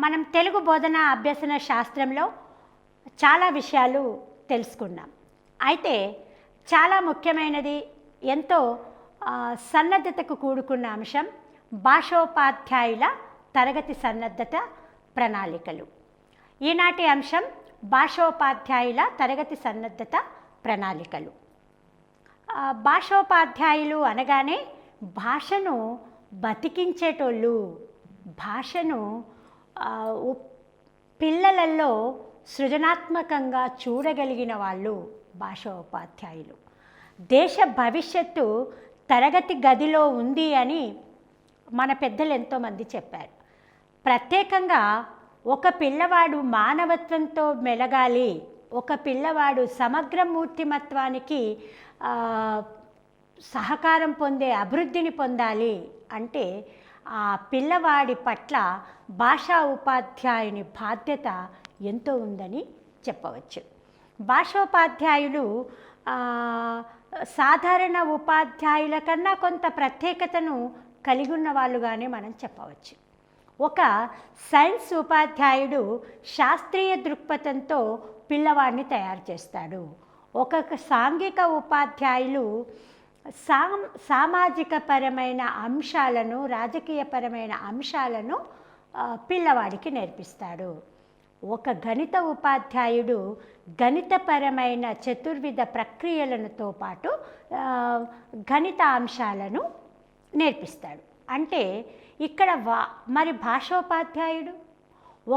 మనం తెలుగు బోధన అభ్యసన శాస్త్రంలో చాలా విషయాలు తెలుసుకున్నాం. అయితే చాలా ముఖ్యమైనది, ఎంతో సన్నద్ధతకు కూడుకున్న అంశం భాషోపాధ్యాయుల తరగతి సన్నద్ధత ప్రణాళికలు. ఈనాటి అంశం భాషోపాధ్యాయుల తరగతి సన్నద్ధత ప్రణాళికలు. భాషోపాధ్యాయులు అనగానే భాషను బతికించేటోళ్ళు, భాషను పిల్లలలో సృజనాత్మకంగా చూడగలిగిన వాళ్ళు భాషోపాధ్యాయులు. దేశ భవిష్యత్తు తరగతి గదిలో ఉంది అని మన పెద్దలు ఎంతోమంది చెప్పారు. ప్రత్యేకంగా ఒక పిల్లవాడు మానవత్వంతో మెలగాలి, ఒక పిల్లవాడు సమగ్ర మూర్తిమత్వానికి సహకారం పొందే అభివృద్ధిని పొందాలి అంటే ఆ పిల్లవాడి పట్ల భాషా ఉపాధ్యాయుని బాధ్యత ఎంతో ఉందని చెప్పవచ్చు. భాషోపాధ్యాయులు సాధారణ ఉపాధ్యాయుల కన్నా కొంత ప్రత్యేకతను కలిగి ఉన్న వాళ్ళుగానే మనం చెప్పవచ్చు. ఒక సైన్స్ ఉపాధ్యాయుడు శాస్త్రీయ దృక్పథంతో పిల్లవాడిని తయారు చేస్తాడు. ఒక సాంఘిక ఉపాధ్యాయులు సామాజికపరమైన అంశాలను, రాజకీయపరమైన అంశాలను పిల్లవాడికి నేర్పిస్తాడు. ఒక గణిత ఉపాధ్యాయుడు గణితపరమైన చతుర్విధ ప్రక్రియలతో పాటు గణిత అంశాలను నేర్పిస్తాడు. అంటే ఇక్కడ మరి భాషోపాధ్యాయుడు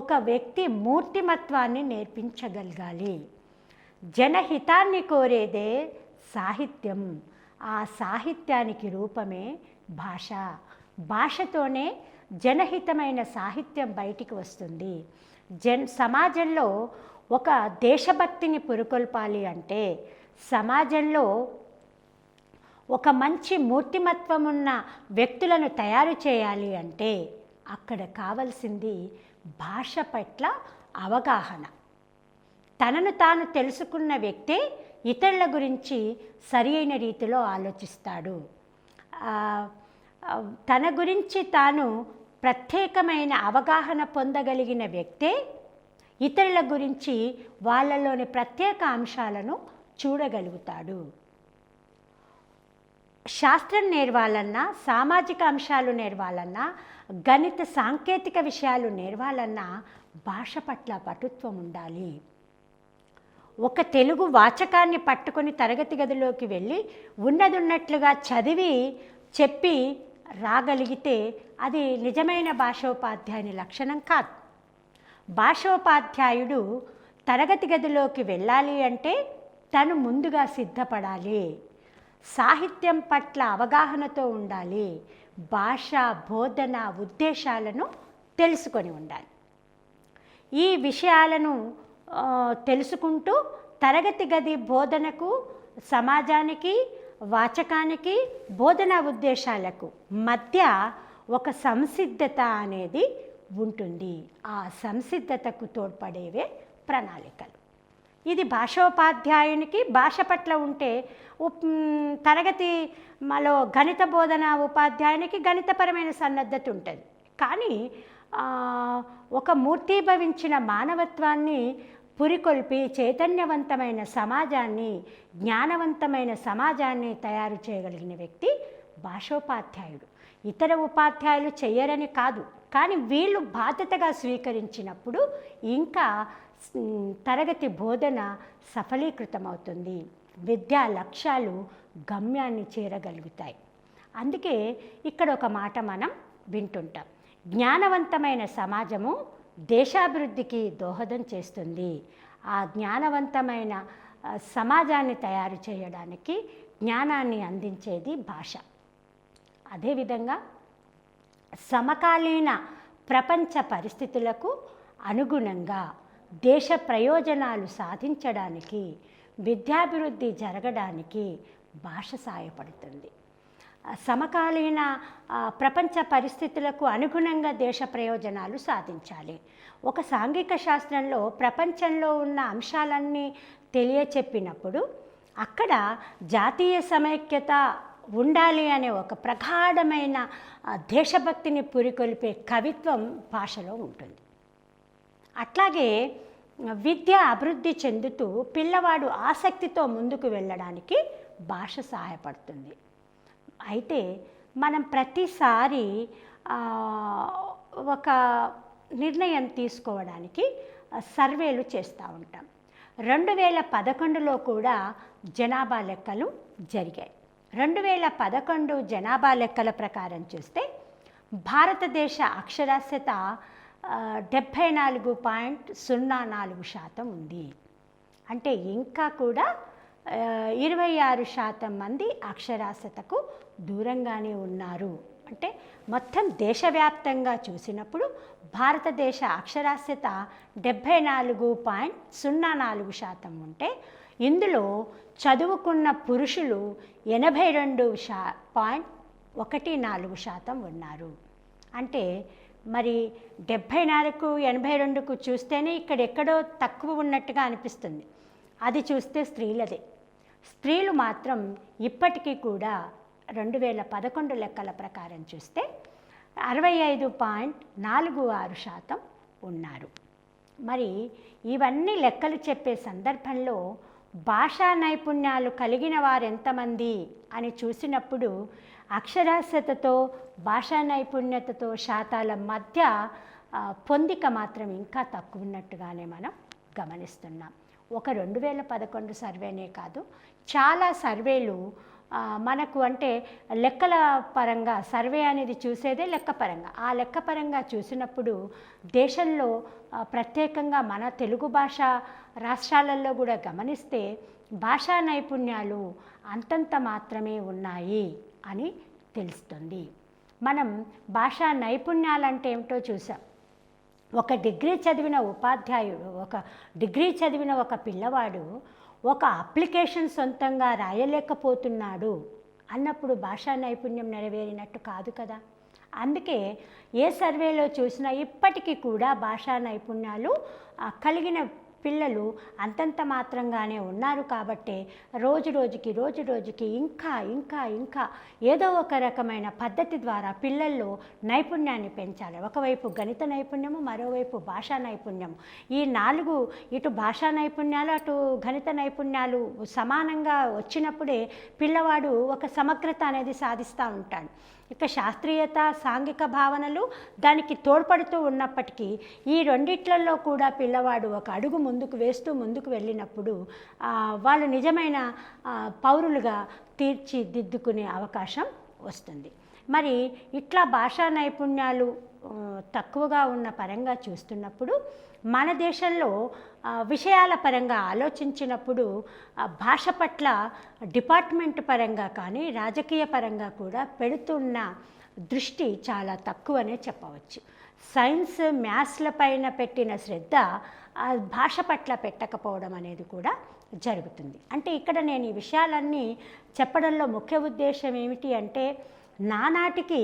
ఒక వ్యక్తి మూర్తిమత్వాన్ని నేర్పించగలగాలి. జనహితాన్ని కోరేదే సాహిత్యం. ఆ సాహిత్యానికి రూపమే భాష. భాషతోనే జనహితమైన సాహిత్యం బయటికి వస్తుంది. సమాజంలో ఒక దేశభక్తిని పురుకొల్పాలి అంటే, సమాజంలో ఒక మంచి మూర్తిమత్వం ఉన్న వ్యక్తులను తయారు చేయాలి అంటే అక్కడ కావలసింది భాష పట్ల అవగాహన. తనను తాను తెలుసుకున్న వ్యక్తే ఇతరుల గురించి సరి అయిన రీతిలో ఆలోచిస్తాడు. తన గురించి తాను ప్రత్యేకమైన అవగాహన పొందగలిగిన వ్యక్తే ఇతరుల గురించి వాళ్ళలోని ప్రత్యేక అంశాలను చూడగలుగుతాడు. శాస్త్రం నేర్వాలన్నా, సామాజిక అంశాలు నేర్వాలన్నా, గణిత సాంకేతిక విషయాలు నేర్వాలన్నా భాష పట్ల పటుత్వం ఉండాలి. ఒక తెలుగు వాచకాన్ని పట్టుకొని తరగతి గదిలోకి వెళ్ళి ఉన్నట్లుగా చదివి చెప్పి రాగలిగితే అది నిజమైన భాషోపాధ్యాయుని లక్షణం కాదు. భాషోపాధ్యాయుడు తరగతి గదిలోకి వెళ్ళాలి అంటే తను ముందుగా సిద్ధపడాలి. సాహిత్యం పట్ల అవగాహనతో ఉండాలి. భాష బోధన ఉద్దేశాలను తెలుసుకొని ఉండాలి. ఈ విషయాలను తెలుసుకుంటూ తరగతి గది బోధనకు, సమాజానికి, వాచకానికి, బోధనా ఉద్దేశాలకు మధ్య ఒక సంసిద్ధత అనేది ఉంటుంది. ఆ సంసిద్ధతకు తోడ్పడేవే ప్రణాళికలు. ఇది భాషోపాధ్యాయునికి భాష పట్ల ఉంటే, తరగతిలో గణిత బోధన ఉపాధ్యాయునికి గణితపరమైన సన్నద్ధత ఉంటుంది. కానీ ఒక మూర్తీభవించిన మానవత్వాన్ని పురికొల్పి చైతన్యవంతమైన సమాజాన్ని, జ్ఞానవంతమైన సమాజాన్ని తయారు చేయగలిగిన వ్యక్తి భాషోపాధ్యాయుడు. ఇతర ఉపాధ్యాయులు చెయ్యరని కాదు, కానీ వీళ్ళు బాధ్యతగా స్వీకరించినప్పుడు ఇంకా తరగతి బోధన సఫలీకృతమవుతుంది. విద్యా లక్ష్యాలు గమ్యాన్ని చేరగలుగుతాయి. అందుకే ఇక్కడ ఒక మాట మనం వింటుంటాం, జ్ఞానవంతమైన సమాజము దేశాభివృద్ధికి దోహదం చేస్తుంది. ఆ జ్ఞానవంతమైన సమాజాన్ని తయారు చేయడానికి జ్ఞానాన్ని అందించేది భాష. అదేవిధంగా సమకాలీన ప్రపంచ పరిస్థితులకు అనుగుణంగా దేశ ప్రయోజనాలు సాధించడానికి, విద్యాభివృద్ధి జరగడానికి భాష సహాయపడుతుంది. సమకాలీన ప్రపంచ పరిస్థితులకు అనుగుణంగా దేశ ప్రయోజనాలు సాధించాలి. ఒక సాంఘిక శాస్త్రంలో ప్రపంచంలో ఉన్న అంశాలన్నీ తెలియచెప్పినప్పుడు అక్కడ జాతీయ సమైక్యత ఉండాలి అనే ఒక ప్రగాఢమైన దేశభక్తిని పురికొల్పే కవిత్వం భాషలో ఉంటుంది. అట్లాగే విద్య అభివృద్ధి చెందుతూ పిల్లవాడు ఆసక్తితో ముందుకు వెళ్ళడానికి భాష సహాయపడుతుంది. అయితే మనం ప్రతిసారి ఒక నిర్ణయం తీసుకోవడానికి సర్వేలు చేస్తూ ఉంటాం. 2011లో కూడా జనాభా లెక్కలు జరిగాయి. 2011 జనాభా లెక్కల ప్రకారం చూస్తే భారతదేశ అక్షరాస్యత 74.04% ఉంది. అంటే ఇంకా కూడా 26% మంది అక్షరాస్యతకు దూరంగానే ఉన్నారు. అంటే మొత్తం దేశవ్యాప్తంగా చూసినప్పుడు భారతదేశ అక్షరాస్యత 74.04% ఉంటే ఇందులో చదువుకున్న పురుషులు 82.14% ఉన్నారు. అంటే మరి 74కు 82కు చూస్తేనే ఇక్కడెక్కడో తక్కువ ఉన్నట్టుగా అనిపిస్తుంది. అది చూస్తే స్త్రీలదే. స్త్రీలు మాత్రం ఇప్పటికీ కూడా 2011 లెక్కల ప్రకారం చూస్తే 65.46% ఉన్నారు. మరి ఇవన్నీ లెక్కలు చెప్పే సందర్భంలో భాషా నైపుణ్యాలు కలిగిన వారు ఎంతమంది అని చూసినప్పుడు అక్షరాస్యతతో భాషా నైపుణ్యతతో శాతాల మధ్య పొందిక మాత్రం ఇంకా తక్కువ ఉన్నట్టుగానే మనం గమనిస్తున్నాం. ఒక 2011 సర్వేనే కాదు, చాలా సర్వేలు మనకు అంటే లెక్కల పరంగా సర్వే అనేది చూసేదే లెక్క పరంగా. ఆ లెక్క పరంగా చూసినప్పుడు దేశంలో ప్రత్యేకంగా మన తెలుగు భాష రాష్ట్రాలలో కూడా గమనిస్తే భాషా నైపుణ్యాలు అంతంత మాత్రమే ఉన్నాయి అని తెలుస్తుంది. మనం భాషా నైపుణ్యాలంటే ఏమిటో చూసాం. ఒక డిగ్రీ చదివిన ఉపాధ్యాయుడు, ఒక డిగ్రీ చదివిన ఒక పిల్లవాడు ఒక అప్లికేషన్ సొంతంగా రాయలేకపోతున్నాడు అన్నప్పుడు భాషా నైపుణ్యం నెరవేరినట్టు కాదు కదా. అందుకే ఏ సర్వేలో చూసినా ఇప్పటికీ కూడా భాషా నైపుణ్యాలు కలిగిన పిల్లలు అంతంత మాత్రంగానే ఉన్నారు. కాబట్టి రోజు రోజుకి ఇంకా ఏదో ఒక రకమైన పద్ధతి ద్వారా పిల్లల్లో నైపుణ్యాన్ని పెంచాలి. ఒకవైపు గణిత నైపుణ్యము, మరోవైపు భాషా నైపుణ్యము. ఈ 4 ఇటు భాషా నైపుణ్యాలు అటు గణిత నైపుణ్యాలు సమానంగా వచ్చినప్పుడే పిల్లవాడు ఒక సమగ్రత అనేది సాధిస్తూ ఉంటాడు. ఇక శాస్త్రీయత, సాంఘిక భావనలు దానికి తోడ్పడుతూ ఉన్నప్పటికీ ఈ రెండిట్లలో కూడా పిల్లవాడు ఒక అడుగు ముందుకు వేస్తూ ముందుకు వెళ్ళినప్పుడు వాళ్ళు నిజమైన పౌరులుగా తీర్చిదిద్దుకునే అవకాశం వస్తుంది. మరి ఇట్లా భాషా నైపుణ్యాలు తక్కువగా ఉన్న పరంగా చూస్తున్నప్పుడు మన దేశంలో విషయాల పరంగా ఆలోచించినప్పుడు భాష పట్ల డిపార్ట్మెంట్ పరంగా కానీ రాజకీయ పరంగా కూడా పెడుతున్న దృష్టి చాలా తక్కువనే చెప్పవచ్చు. సైన్స్, మ్యాథ్స్ల పైన పెట్టిన శ్రద్ధ భాష పట్ల పెట్టకపోవడం అనేది కూడా జరుగుతుంది. అంటే ఇక్కడ నేను ఈ విషయాలన్నీ చెప్పడంలో ముఖ్య ఉద్దేశం ఏమిటి అంటే, నానాటికి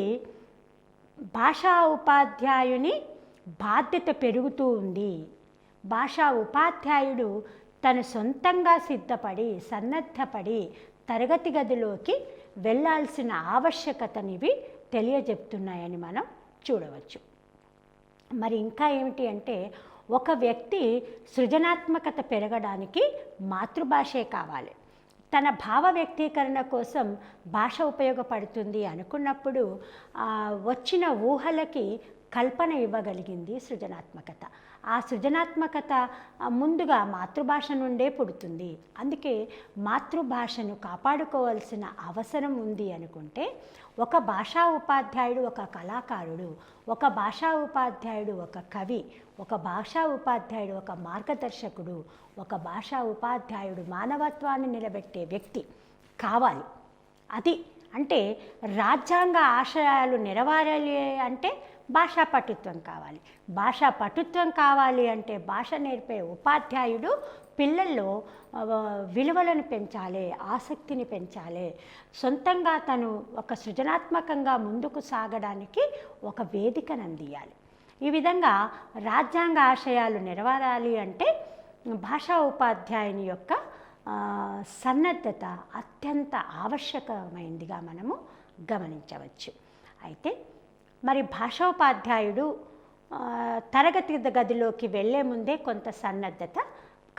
భాషా ఉపాధ్యాయుని బాధ్యత పెరుగుతూ ఉంది. భాషా ఉపాధ్యాయుడు తను సొంతంగా సిద్ధపడి సన్నద్ధపడి తరగతి గదిలోకి వెళ్ళాల్సిన ఆవశ్యకతనివి తెలియజెప్తున్నాయని మనం చూడవచ్చు. మరి ఇంకా ఏమిటి అంటే, ఒక వ్యక్తి సృజనాత్మకత పెరగడానికి మాతృభాషే కావాలి. తన భావ వ్యక్తీకరణ కోసం భాష ఉపయోగపడుతుంది అనుకున్నప్పుడు వచ్చిన ఊహలకి కల్పన ఇవ్వగలిగింది సృజనాత్మకత. ఆ సృజనాత్మకత ముందుగా మాతృభాష నుండే పుడుతుంది. అందుకే మాతృభాషను కాపాడుకోవాల్సిన అవసరం ఉంది అనుకుంటే ఒక భాషా ఉపాధ్యాయుడు ఒక కళాకారుడు, ఒక భాషా ఉపాధ్యాయుడు ఒక కవి, ఒక భాషా ఉపాధ్యాయుడు ఒక మార్గదర్శకుడు, ఒక భాషా ఉపాధ్యాయుడు మానవత్వాన్ని నిలబెట్టే వ్యక్తి కావాలి. అది అంటే రాజ్యాంగ ఆశయాలు నెరవేరాలి అంటే భాషా పటుత్వం కావాలి. భాషా పటుత్వం కావాలి అంటే భాష నేర్పే ఉపాధ్యాయుడు పిల్లల్లో విలువలను పెంచాలి, ఆసక్తిని పెంచాలి. సొంతంగా తను ఒక సృజనాత్మకంగా ముందుకు సాగడానికి ఒక వేదికను అందియాలి. ఈ విధంగా రాజ్యాంగ ఆశయాలు నెరవేరాలి అంటే భాషా ఉపాధ్యాయుని యొక్క సన్నద్ధత అత్యంత ఆవశ్యకమైనదిగా మనము గమనించవచ్చు. అయితే మరి భాషోపాధ్యాయుడు తరగతి గదిలోకి వెళ్ళే ముందే కొంత సన్నద్ధత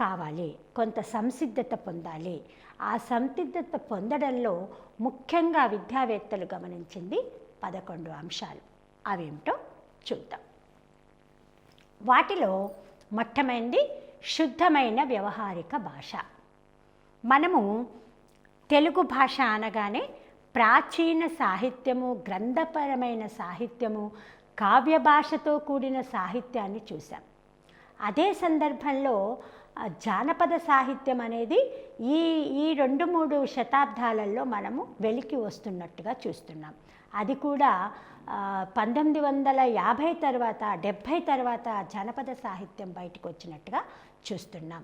కావాలి, కొంత సంసిద్ధత పొందాలి. ఆ సంసిద్ధత పొందడంలో ముఖ్యంగా విద్యావేత్తలు గమనించింది 11 అంశాలు. అవేమిటో చూద్దాం. వాటిలో మొట్టమొదటిది శుద్ధమైన వ్యవహారిక భాష. మనము తెలుగు భాష అనగానే ప్రాచీన సాహిత్యము, గ్రంథపరమైన సాహిత్యము, కావ్య భాషతో కూడిన సాహిత్యాన్ని చూసాం. అదే సందర్భంలో జానపద సాహిత్యం అనేది ఈ 2-3 శతాబ్దాలలో మనము వెలికి వస్తున్నట్టుగా చూస్తున్నాం. అది కూడా 1950 తర్వాత 70 తర్వాత జానపద సాహిత్యం బయటకు వచ్చినట్టుగా చూస్తున్నాం.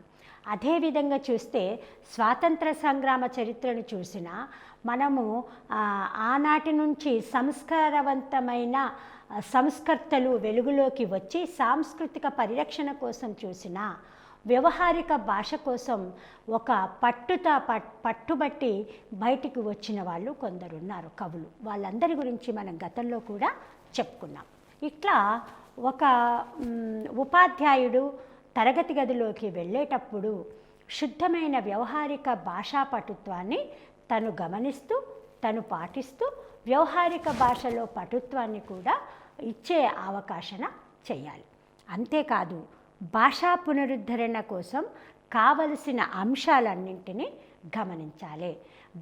అదేవిధంగా చూస్తే స్వాతంత్ర సంగ్రామ చరిత్రను చూసినా మనము ఆనాటి నుంచి సంస్కారవంతమైన సంస్కర్తలు వెలుగులోకి వచ్చి సాంస్కృతిక పరిరక్షణ కోసం చూసిన వ్యవహారిక భాష కోసం ఒక పట్టుబట్టి బయటికి వచ్చిన వాళ్ళు కొందరున్నారు, కవులు. వాళ్ళందరి గురించి మనం గతంలో కూడా చెప్పుకున్నాం. ఇట్లా ఒక ఉపాధ్యాయుడు తరగతి గదిలోకి వెళ్ళేటప్పుడు శుద్ధమైన వ్యవహారిక భాషా పటుత్వాన్ని తను గమనిస్తూ, తను పాటిస్తూ వ్యవహారిక భాషలో పటుత్వాన్ని కూడా ఇచ్చే అవకాశన చేయాలి. అంతేకాదు భాషా పునరుద్ధరణ కోసం కావలసిన అంశాలన్నింటినీ గమనించాలి.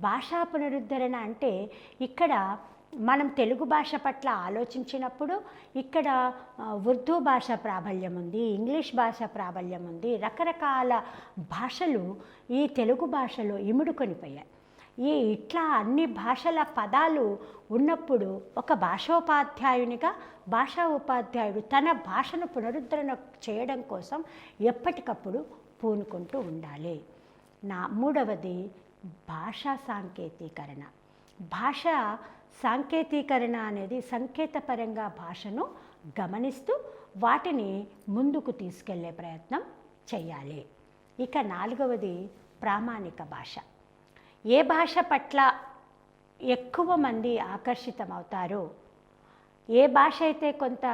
భాషా పునరుద్ధరణ అంటే ఇక్కడ మనం తెలుగు భాష పట్ల ఆలోచించినప్పుడు ఇక్కడ ఉర్దూ భాష ప్రాబల్యం ఉంది, ఇంగ్లీష్ భాష ప్రాబల్యం ఉంది. రకరకాల భాషలు ఈ తెలుగు భాషలో ఇముడుకొనిపోయాయి. ఇట్లా అన్ని భాషల పదాలు ఉన్నప్పుడు ఒక భాషోపాధ్యాయునిగా భాషా ఉపాధ్యాయుడు తన భాషను పునరుద్ధరణ చేయడం కోసం ఎప్పటికప్పుడు పూనుకుంటూ ఉండాలి. మూడవది భాషా సాంకేతీకరణ. భాషా సాంకేతీకరణ అనేది సంకేతపరంగా భాషను గమనిస్తూ వాటిని ముందుకు తీసుకెళ్లే ప్రయత్నం చేయాలి. ఇక 4వది ప్రామాణిక భాష. ఏ భాష పట్ల ఎక్కువ మంది ఆకర్షితమవుతారో, ఏ భాష అయితే కొంత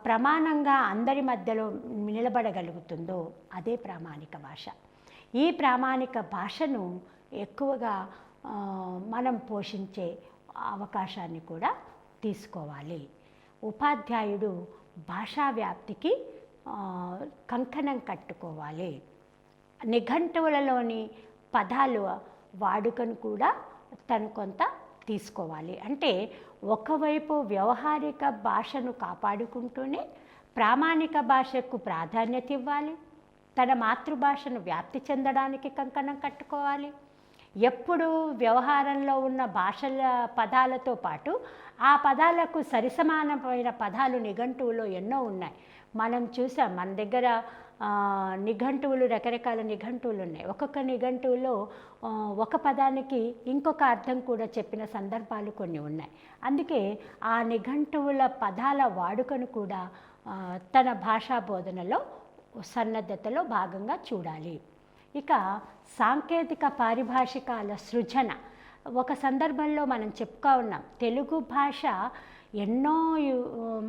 ప్రమాణంగా అందరి మధ్యలో నిలబడగలుగుతుందో అదే ప్రామాణిక భాష. ఈ ప్రామాణిక భాషను ఎక్కువగా మనం పోషించే అవకాశాన్ని కూడా తీసుకోవాలి. ఉపాధ్యాయుడు భాషా వ్యాప్తికి కంకణం కట్టుకోవాలి. నిఘంటువులలోని పదాలు వాడుకను కూడా తను కొంత తీసుకోవాలి. అంటే ఒకవైపు వ్యవహారిక భాషను కాపాడుకుంటూనే ప్రామాణిక భాషకు ప్రాధాన్యత ఇవ్వాలి, తన మాతృభాషను వ్యాప్తి చెందడానికి కంకణం కట్టుకోవాలి. ఎప్పుడు వ్యవహారంలో ఉన్న భాషల పదాలతో పాటు ఆ పదాలకు సరిసమానమైన పదాలు నిఘంటువులో ఎన్నో ఉన్నాయి. మనం చూసాం, మన దగ్గర నిఘంటువులు, రకరకాల నిఘంటువులు ఉన్నాయి. ఒక్కొక్క నిఘంటువులో ఒక పదానికి ఇంకొక అర్థం కూడా చెప్పిన సందర్భాలు కొన్ని ఉన్నాయి. అందుకే ఆ నిఘంటువుల పదాల వాడుకను కూడా తన భాషా బోధనలో సన్నద్ధతలో భాగంగా చూడాలి. ఇక సాంకేతిక పారిభాషికాల సృజన. ఒక సందర్భంలో మనం చెప్పుకో ఉన్నాం, తెలుగు భాష ఎన్నో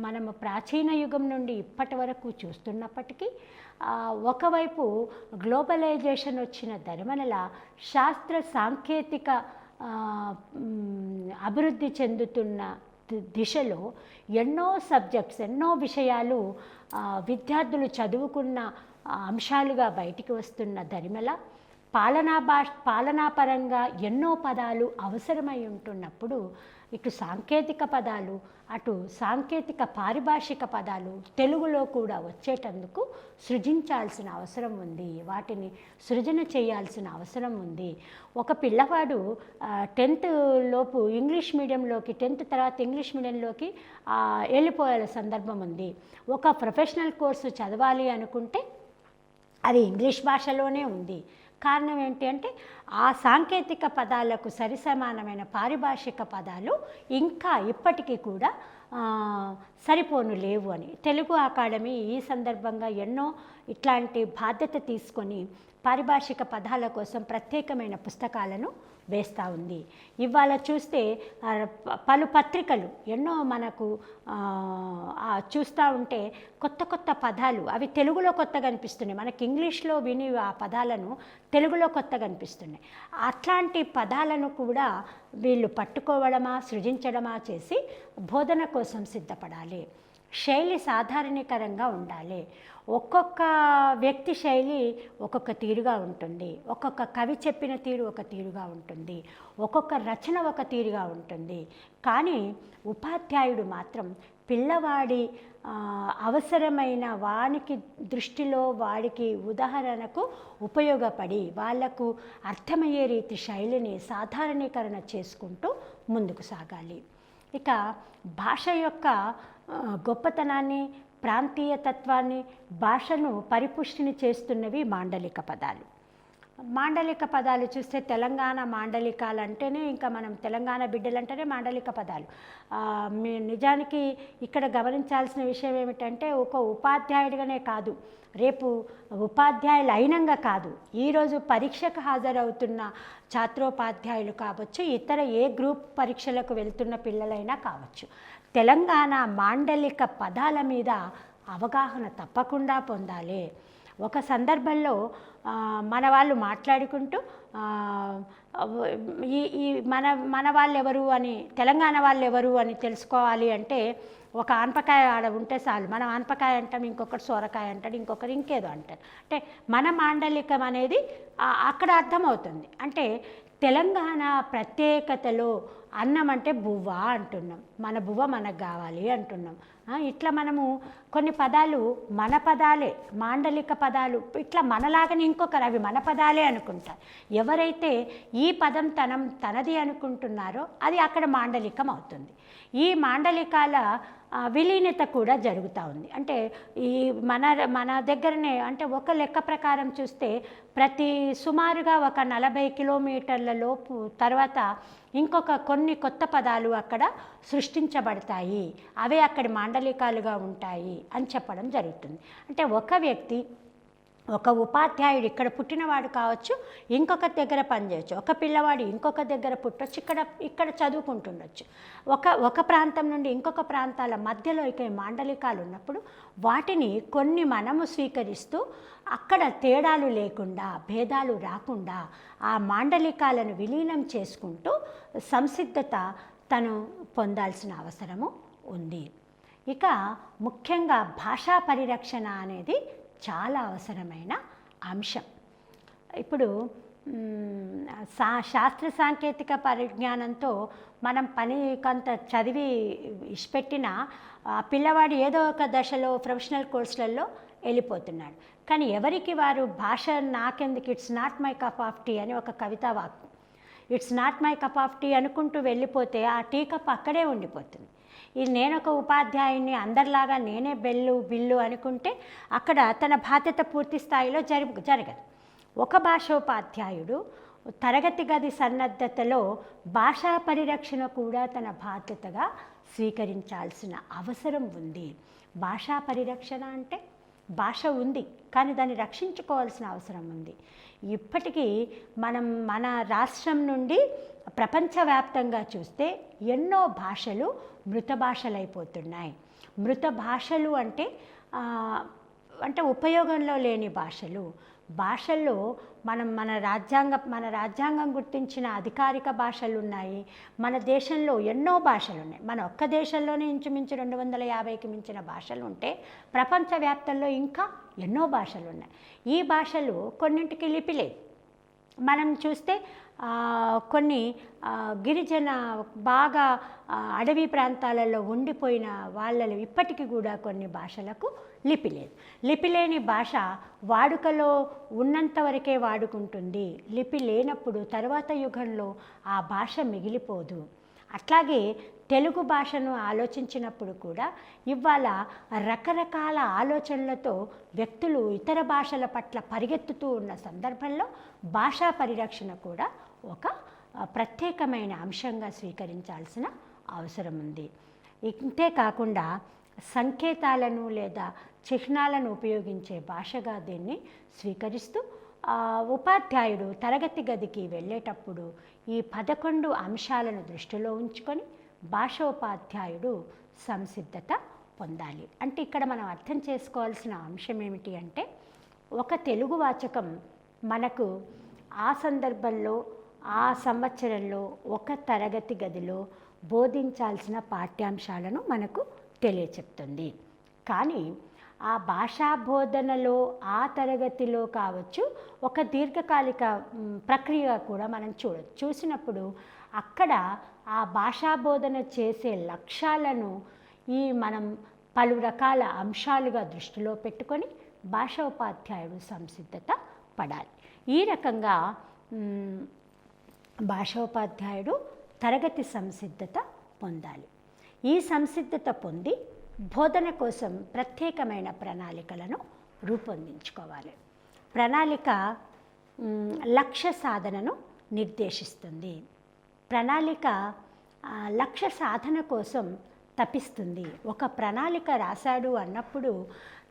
మనము ప్రాచీన యుగం నుండి ఇప్పటి వరకు చూస్తున్నప్పటికీ ఒకవైపు గ్లోబలైజేషన్ వచ్చిన ధర్మనల శాస్త్ర సాంకేతిక అభివృద్ధి చెందుతున్న దిశలో ఎన్నో సబ్జెక్ట్స్, ఎన్నో విషయాలు విద్యార్థులు చదువుకున్న అంశాలుగా బయటికి వస్తున్న దరిమల పాలనాపరంగా ఎన్నో పదాలు అవసరమై ఉంటున్నప్పుడు ఇటు సాంకేతిక పదాలు, అటు సాంకేతిక పారిభాషిక పదాలు తెలుగులో కూడా వచ్చేటందుకు సృజించాల్సిన అవసరం ఉంది, వాటిని సృజన చేయాల్సిన అవసరం ఉంది. ఒక పిల్లవాడు 10th లోపు ఇంగ్లీష్ మీడియంలోకి, 10th తర్వాత ఇంగ్లీష్ మీడియంలోకి వెళ్ళిపోయే సందర్భం ఉంది. ఒక ప్రొఫెషనల్ కోర్సు చదవాలి అనుకుంటే అది ఇంగ్లీష్ భాషలోనే ఉంది. కారణం ఏంటి అంటే ఆ సాంకేతిక పదాలకు సరిసమానమైన పారిభాషిక పదాలు ఇంకా ఇప్పటికీ కూడా సరిపోను లేవు అని తెలుగు అకాడమీ ఈ సందర్భంగా ఎన్నో ఇట్లాంటి బాధ్యత తీసుకొని పారిభాషిక పదాల కోసం ప్రత్యేకమైన పుస్తకాలను వేస్తూ ఉంది. ఇవాళ చూస్తే పలు పత్రికలు ఎన్నో మనకు చూస్తూ ఉంటే కొత్త కొత్త పదాలు అవి తెలుగులో కొత్తగా అనిపిస్తున్నాయి. మనకి ఇంగ్లీష్లో విని ఆ పదాలను తెలుగులో కొత్తగా అనిపిస్తున్నాయి. అట్లాంటి పదాలను కూడా వీళ్ళు పట్టుకోవడమా సృజించడమా చేసి బోధన కోసం సిద్ధపడాలి. శైలి సాధారణీకరంగా ఉండాలి. ఒక్కొక్క వ్యక్తి శైలి ఒక్కొక్క తీరుగా ఉంటుంది. ఒక్కొక్క కవి చెప్పిన తీరు ఒక తీరుగా ఉంటుంది. ఒక్కొక్క రచన ఒక తీరుగా ఉంటుంది. కానీ ఉపాధ్యాయుడు మాత్రం పిల్లవాడి అవసరమైన వానికి దృష్టిలో వాడికి ఉదాహరణకు ఉపయోగపడి వాళ్లకు అర్థమయ్యే రీతి శైలిని సాధారణీకరణ చేసుకుంటూ ముందుకు సాగాలి. ఇక భాష యొక్క గొప్పతనాన్ని, ప్రాంతీయతత్వాన్ని, భాషను పరిపుష్టిని చేస్తున్నవి మాండలిక పదాలు. మాండలిక పదాలు చూస్తే తెలంగాణ మాండలికాలు అంటేనే ఇంకా మనం తెలంగాణ బిడ్డలంటేనే మాండలిక పదాలు. నిజానికి ఇక్కడ గమనించాల్సిన విషయం ఏమిటంటే ఒక ఉపాధ్యాయుడిగానే కాదు, రేపు ఉపాధ్యాయులు అయినంగా కాదు, ఈరోజు పరీక్షకు హాజరవుతున్న ఛాత్రోపాధ్యాయులు కావచ్చు, ఇతర ఏ గ్రూప్ పరీక్షలకు వెళ్తున్న పిల్లలైనా కావచ్చు, తెలంగాణ మాండలిక పదాల మీద అవగాహన తప్పకుండా పొందాలి. ఒక సందర్భంలో మన వాళ్ళు మాట్లాడుకుంటూ ఈ మన వాళ్ళు ఎవరు అని, తెలంగాణ వాళ్ళు ఎవరు అని తెలుసుకోవాలి అంటే ఒక ఆనపకాయ ఆడ ఉంటే చాలు. మనం ఆనపకాయ అంటాం, ఇంకొకటి సొరకాయ అంటాడు, ఇంకొకరు ఇంకేదో అంటారు. అంటే మన మాండలికం అనేది అక్కడ అర్థమవుతుంది. అంటే తెలంగాణ ప్రత్యేకతలో అన్నం అంటే బువ్వ అంటున్నాం, మన బువ్వ మనకు కావాలి అంటున్నాం. ఇట్లా మనము కొన్ని పదాలు మన పదాలే, మాండలిక పదాలు ఇట్లా మనలాగానే ఇంకొకరు అవి మన పదాలే అనుకుంటారు. ఎవరైతే ఈ పదం తనది అనుకుంటున్నారో అది అక్కడ మాండలికం అవుతుంది. ఈ మాండలికాల విలీనత కూడా జరుగుతూ ఉంది. అంటే ఈ మన దగ్గరనే అంటే ఒక లెక్క ప్రకారం చూస్తే ప్రతి సుమారుగా ఒక 40 కిలోమీటర్ల లోపు తర్వాత ఇంకొక కొన్ని కొత్త పదాలు అక్కడ సృష్టించబడతాయి, అవే అక్కడి మాండలికాలుగా ఉంటాయి అని చెప్పడం జరుగుతుంది. అంటే ఒక వ్యక్తి, ఒక ఉపాధ్యాయుడు ఇక్కడ పుట్టినవాడు కావచ్చు, ఇంకొక దగ్గర పనిచేయచ్చు, ఒక పిల్లవాడు ఇంకొక దగ్గర పుట్టవచ్చు, ఇక్కడ చదువుకుంటుండొచ్చు. ఒక ప్రాంతం నుండి ఇంకొక ప్రాంతాల మధ్యలో ఇక మాండలికాలు ఉన్నప్పుడు వాటిని కొన్ని మనము స్వీకరిస్తూ అక్కడ తేడాలు లేకుండా, భేదాలు రాకుండా ఆ మాండలికాలను విలీనం చేసుకుంటూ సంసిద్ధత తను పొందాల్సిన అవసరము ఉంది. ఇక ముఖ్యంగా భాషా పరిరక్షణ అనేది చాలా అవసరమైన అంశం. ఇప్పుడు శాస్త్ర సాంకేతిక పరిజ్ఞానంతో మనం పని కొంత చదివి ఇష్టపెట్టిన పిల్లవాడు ఏదో ఒక దశలో ప్రొఫెషనల్ కోర్సులలో వెళ్ళిపోతున్నాడు. కానీ ఎవరికి వారు భాష నాకెందుకు, it's not my cup of tea అని ఒక కవితా వాక్కు, it's not my cup of tea అనుకుంటూ వెళ్ళిపోతే ఆ టీ కప్ అక్కడే ఉండిపోతుంది. ఇది నేనొక ఉపాధ్యాయుని అందరిలాగా నేనే బిల్లు అనుకుంటే అక్కడ తన బాధ్యత పూర్తి స్థాయిలో జరగదు. ఒక భాషోపాధ్యాయుడు తరగతి గది సన్నద్ధతలో భాషా పరిరక్షణ కూడా తన బాధ్యతగా స్వీకరించాల్సిన అవసరం ఉంది. భాషా పరిరక్షణ అంటే భాష ఉంది కానీ దాన్ని రక్షించుకోవాల్సిన అవసరం ఉంది. ఇప్పటికీ మన రాష్ట్రం నుండి ప్రపంచవ్యాప్తంగా చూస్తే ఎన్నో భాషలు మృత భాషలైపోతున్నాయి. మృత భాషలు అంటే ఉపయోగంలో లేని భాషల్లో మన రాజ్యాంగం గుర్తించిన అధికారిక భాషలు ఉన్నాయి. మన దేశంలో ఎన్నో భాషలు ఉన్నాయి. మన ఒక్క దేశంలోనే ఇంచుమించు 250కి మించిన భాషలు ఉంటే ప్రపంచవ్యాప్తంలో ఇంకా ఎన్నో భాషలు ఉన్నాయి. ఈ భాషలు కొన్నింటికి లిపి లేదు. మనం చూస్తే కొన్ని గిరిజన బాగా అడవి ప్రాంతాలలో ఉండిపోయిన వాళ్ళలో ఇప్పటికీ కూడా కొన్ని భాషలకు లిపి లేదు. లిపి లేని భాష వాడుకలో ఉన్నంత వరకే వాడుకుంటుంది. లిపి లేనప్పుడు తర్వాత యుగంలో ఆ భాష మిగిలిపోదు. అట్లాగే తెలుగు భాషను ఆలోచించినప్పుడు కూడా ఇవాళ రకరకాల ఆలోచనలతో వ్యక్తులు ఇతర భాషల పట్ల పరిగెత్తుతూ ఉన్న సందర్భంలో భాషా పరిరక్షణ కూడా ఒక ప్రత్యేకమైన అంశంగా స్వీకరించాల్సిన అవసరం ఉంది. ఇంతే కాకుండా సంకేతాలను లేదా చిహ్నాలను ఉపయోగించే భాషగా దీన్ని స్వీకరిస్తూ ఉపాధ్యాయుడు తరగతి గదికి వెళ్ళేటప్పుడు ఈ 11 అంశాలను దృష్టిలో ఉంచుకొని భాషోపాధ్యాయుడు సంసిద్ధత పొందాలి. అంటే ఇక్కడ మనం అర్థం చేసుకోవాల్సిన అంశం ఏమిటి అంటే, ఒక తెలుగు వాచకం మనకు ఆ సందర్భంలో ఆ సంవత్సరంలో ఒక తరగతి గదిలో బోధించాల్సిన పాఠ్యాంశాలను మనకు తెలియచెప్తుంది. కానీ ఆ భాషా బోధనలో ఆ తరగతిలో కావచ్చు ఒక దీర్ఘకాలిక ప్రక్రియగా కూడా మనం చూసినప్పుడు అక్కడ ఆ భాషా బోధన చేసే లక్ష్యాలను మనం పలు రకాల అంశాలుగా దృష్టిలో పెట్టుకొని భాషోపాధ్యాయుడు సంసిద్ధత పడాలి. ఈ రకంగా భాషోపాధ్యాయుడు తరగతి సంసిద్ధత పొందాలి. ఈ సంసిద్ధత పొంది బోధన కోసం ప్రత్యేకమైన ప్రణాళికలను రూపొందించుకోవాలి. ప్రణాళిక లక్ష్య సాధనను నిర్దేశిస్తుంది. ప్రణాళిక లక్ష్య సాధన కోసం తపిస్తుంది. ఒక ప్రణాళిక రాశాడు అన్నప్పుడు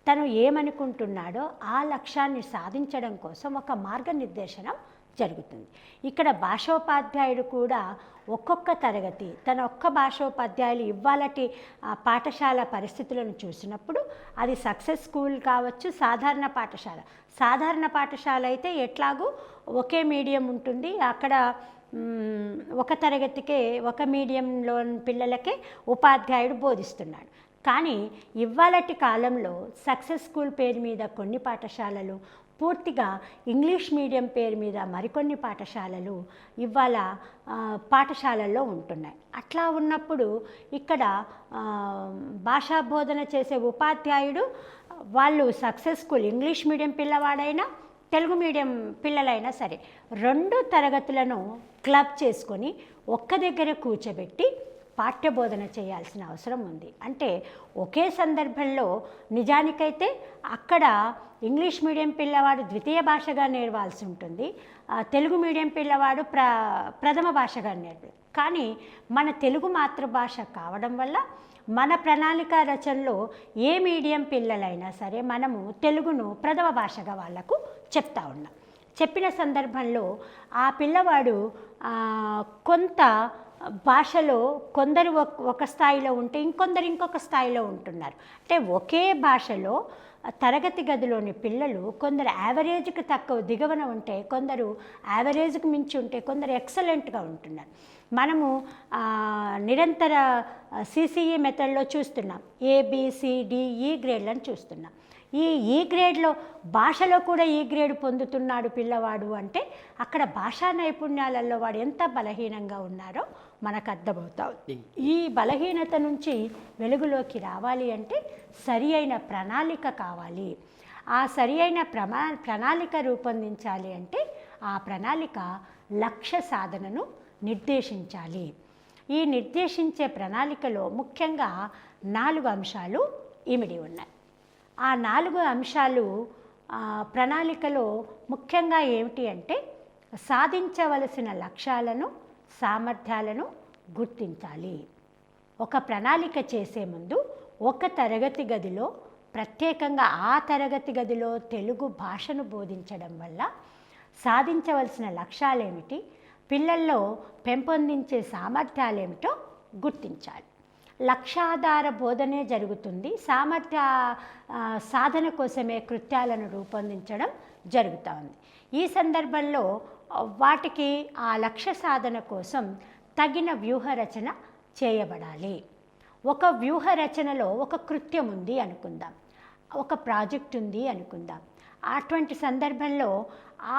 తను ఏమనుకుంటున్నాడో ఆ లక్ష్యాన్ని సాధించడం కోసం ఒక మార్గనిర్దేశనం జరుగుతుంది. ఇక్కడ భాషోపాధ్యాయుడు కూడా ఒక్కొక్క తరగతి తన ఒక్క భాషోపాధ్యాయులు ఇవ్వాలటి పాఠశాల పరిస్థితులను చూసినప్పుడు అది సక్సెస్ స్కూల్ కావచ్చు, సాధారణ పాఠశాల అయితే ఎట్లాగూ ఒకే మీడియం ఉంటుంది. అక్కడ ఒక తరగతికే ఒక మీడియంలో పిల్లలకే ఉపాధ్యాయుడు బోధిస్తున్నాడు. కానీ ఇవాళటి కాలంలో సక్సెస్ స్కూల్ పేరు మీద కొన్ని పాఠశాలలు, పూర్తిగా ఇంగ్లీష్ మీడియం పేరు మీద మరికొన్ని పాఠశాలలు ఇవాళ పాఠశాలల్లో ఉంటున్నాయి. అట్లా ఉన్నప్పుడు ఇక్కడ భాషా బోధన చేసే ఉపాధ్యాయుడు వాళ్ళు సక్సెస్ స్కూల్ ఇంగ్లీష్ మీడియం పిల్లవాడైనా తెలుగు మీడియం పిల్లలైనా సరే 2 తరగతులను క్లబ్ చేసుకొని ఒక్క దగ్గర కూర్చోబెట్టి పాఠ్యబోధన చేయాల్సిన అవసరం ఉంది. అంటే ఒకే సందర్భంలో నిజానికైతే అక్కడ ఇంగ్లీష్ మీడియం పిల్లవాడు ద్వితీయ భాషగా నేర్వాల్సి ఉంటుంది, తెలుగు మీడియం పిల్లవాడు ప్రథమ భాషగా నేర్వాలి. కానీ మన తెలుగు మాతృభాష కావడం వల్ల మన ప్రణాళిక రచనలో ఏ మీడియం పిల్లలైనా సరే మనము తెలుగును ప్రథమ భాషగా వాళ్లకు చెప్తా ఉన్నాం. చెప్పిన సందర్భంలో ఆ పిల్లవాడు కొంత భాషలో కొందరు ఒక స్థాయిలో ఉంటే ఇంకొందరు ఇంకొక స్థాయిలో ఉంటున్నారు. అంటే ఒకే భాషలో తరగతి గదిలోని పిల్లలు కొందరు యావరేజ్కి తక్కువ దిగువన ఉంటే, కొందరు యావరేజ్కి మించి ఉంటే, కొందరు ఎక్సలెంట్గా ఉంటున్నారు. మనము నిరంతర సిసిఈ మెథడ్లో చూస్తున్నాం. ABCDE గ్రేడ్లను చూస్తున్నాం. ఈ గ్రేడ్లో భాషలో కూడా ఈ గ్రేడ్ పొందుతున్నాడు పిల్లవాడు అంటే అక్కడ భాషా నైపుణ్యాలలో వాడు ఎంత బలహీనంగా ఉన్నారో మనకు అర్థమవుతుంది. ఈ బలహీనత నుంచి వెలుగులోకి రావాలి అంటే సరి అయిన ప్రణాళిక కావాలి. ఆ సరి అయిన ప్రణాళిక రూపొందించాలి అంటే ఆ ప్రణాళిక లక్ష్య సాధనను నిర్దేశించాలి. ఈ నిర్దేశించే ప్రణాళికలో ముఖ్యంగా 4 అంశాలు ఇమిడి ఉన్నాయి. ఆ 4 అంశాలు ప్రణాళికలో ముఖ్యంగా ఏమిటి అంటే సాధించవలసిన లక్ష్యాలను, సామర్థ్యాలను గుర్తించాలి. ఒక ప్రణాళిక చేసే ముందు ఒక తరగతి గదిలో ప్రత్యేకంగా ఆ తరగతి గదిలో తెలుగు భాషను బోధించడం వల్ల సాధించవలసిన లక్ష్యాలేమిటి, పిల్లల్లో పెంపొందించే సామర్థ్యాలేమిటో గుర్తించాలి. లక్ష్యాధార బోధనే జరుగుతుంది. సామర్థ్య సాధన కోసమే కృత్యాలను రూపొందించడం జరుగుతూ ఉంది. ఈ సందర్భంలో వాటికి ఆ లక్ష్య సాధన కోసం తగిన వ్యూహరచన చేయబడాలి. ఒక వ్యూహరచనలో ఒక కృత్యం ఉంది అనుకుందాం, ఒక ప్రాజెక్ట్ ఉంది అనుకుందాం. అటువంటి సందర్భంలో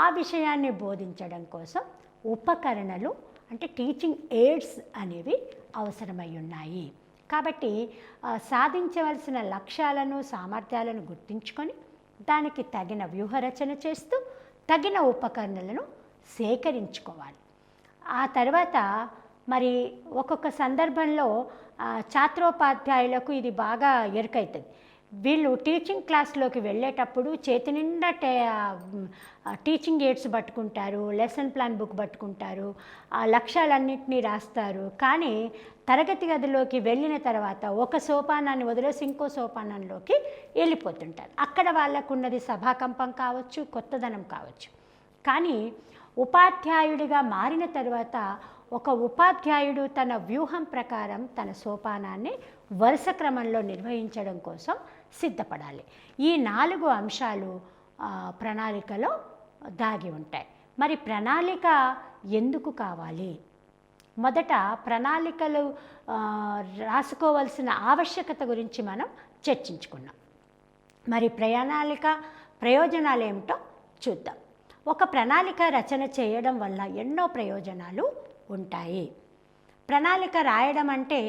ఆ విషయాన్ని బోధించడం కోసం ఉపకరణలు అంటే టీచింగ్ ఎయిడ్స్ అనేవి అవసరమై ఉన్నాయి. కాబట్టి సాధించవలసిన లక్ష్యాలను, సామర్థ్యాలను గుర్తించుకొని దానికి తగిన వ్యూహరచన చేస్తూ తగిన ఉపకరణలను సేకరించుకోవాలి. ఆ తర్వాత మరి ఒక్కొక్క సందర్భంలో ఛాత్రోపాధ్యాయులకు ఇది బాగా ఎరుకవుతుంది. వీళ్ళు టీచింగ్ క్లాస్లోకి వెళ్ళేటప్పుడు చేతి నిండా టీచింగ్ ఎయిడ్స్ పట్టుకుంటారు, లెసన్ ప్లాన్ బుక్ పట్టుకుంటారు, ఆ లక్ష్యాలన్నింటినీ రాస్తారు. కానీ తరగతి గదిలోకి వెళ్ళిన తర్వాత ఒక సోపానాన్ని వదిలేసి ఇంకో సోపానంలోకి వెళ్ళిపోతుంటారు. అక్కడ వాళ్ళకున్నది సభాకంపం కావచ్చు, కొత్తదనం కావచ్చు. కానీ ఉపాధ్యాయుడిగా మారిన తర్వాత ఒక ఉపాధ్యాయుడు తన వ్యూహం ప్రకారం తన సోపానాన్ని వరుస క్రమంలో నిర్వహించడం కోసం సిద్ధపడాలి. ఈ 4 అంశాలు ప్రణాళికలో దాగి ఉంటాయి. మరి ప్రణాళిక ఎందుకు కావాలి? మొదట ప్రణాళికలు రాసుకోవాల్సిన ఆవశ్యకత గురించి మనం చర్చించుకున్నాం. మరి ప్రణాళిక ప్రయోజనాలు ఏమిటో చూద్దాం. ఒక ప్రణాళిక రచన చేయడం వల్ల ఎన్నో ప్రయోజనాలు ఉంటాయి. ప్రణాళిక రాయడం అంటే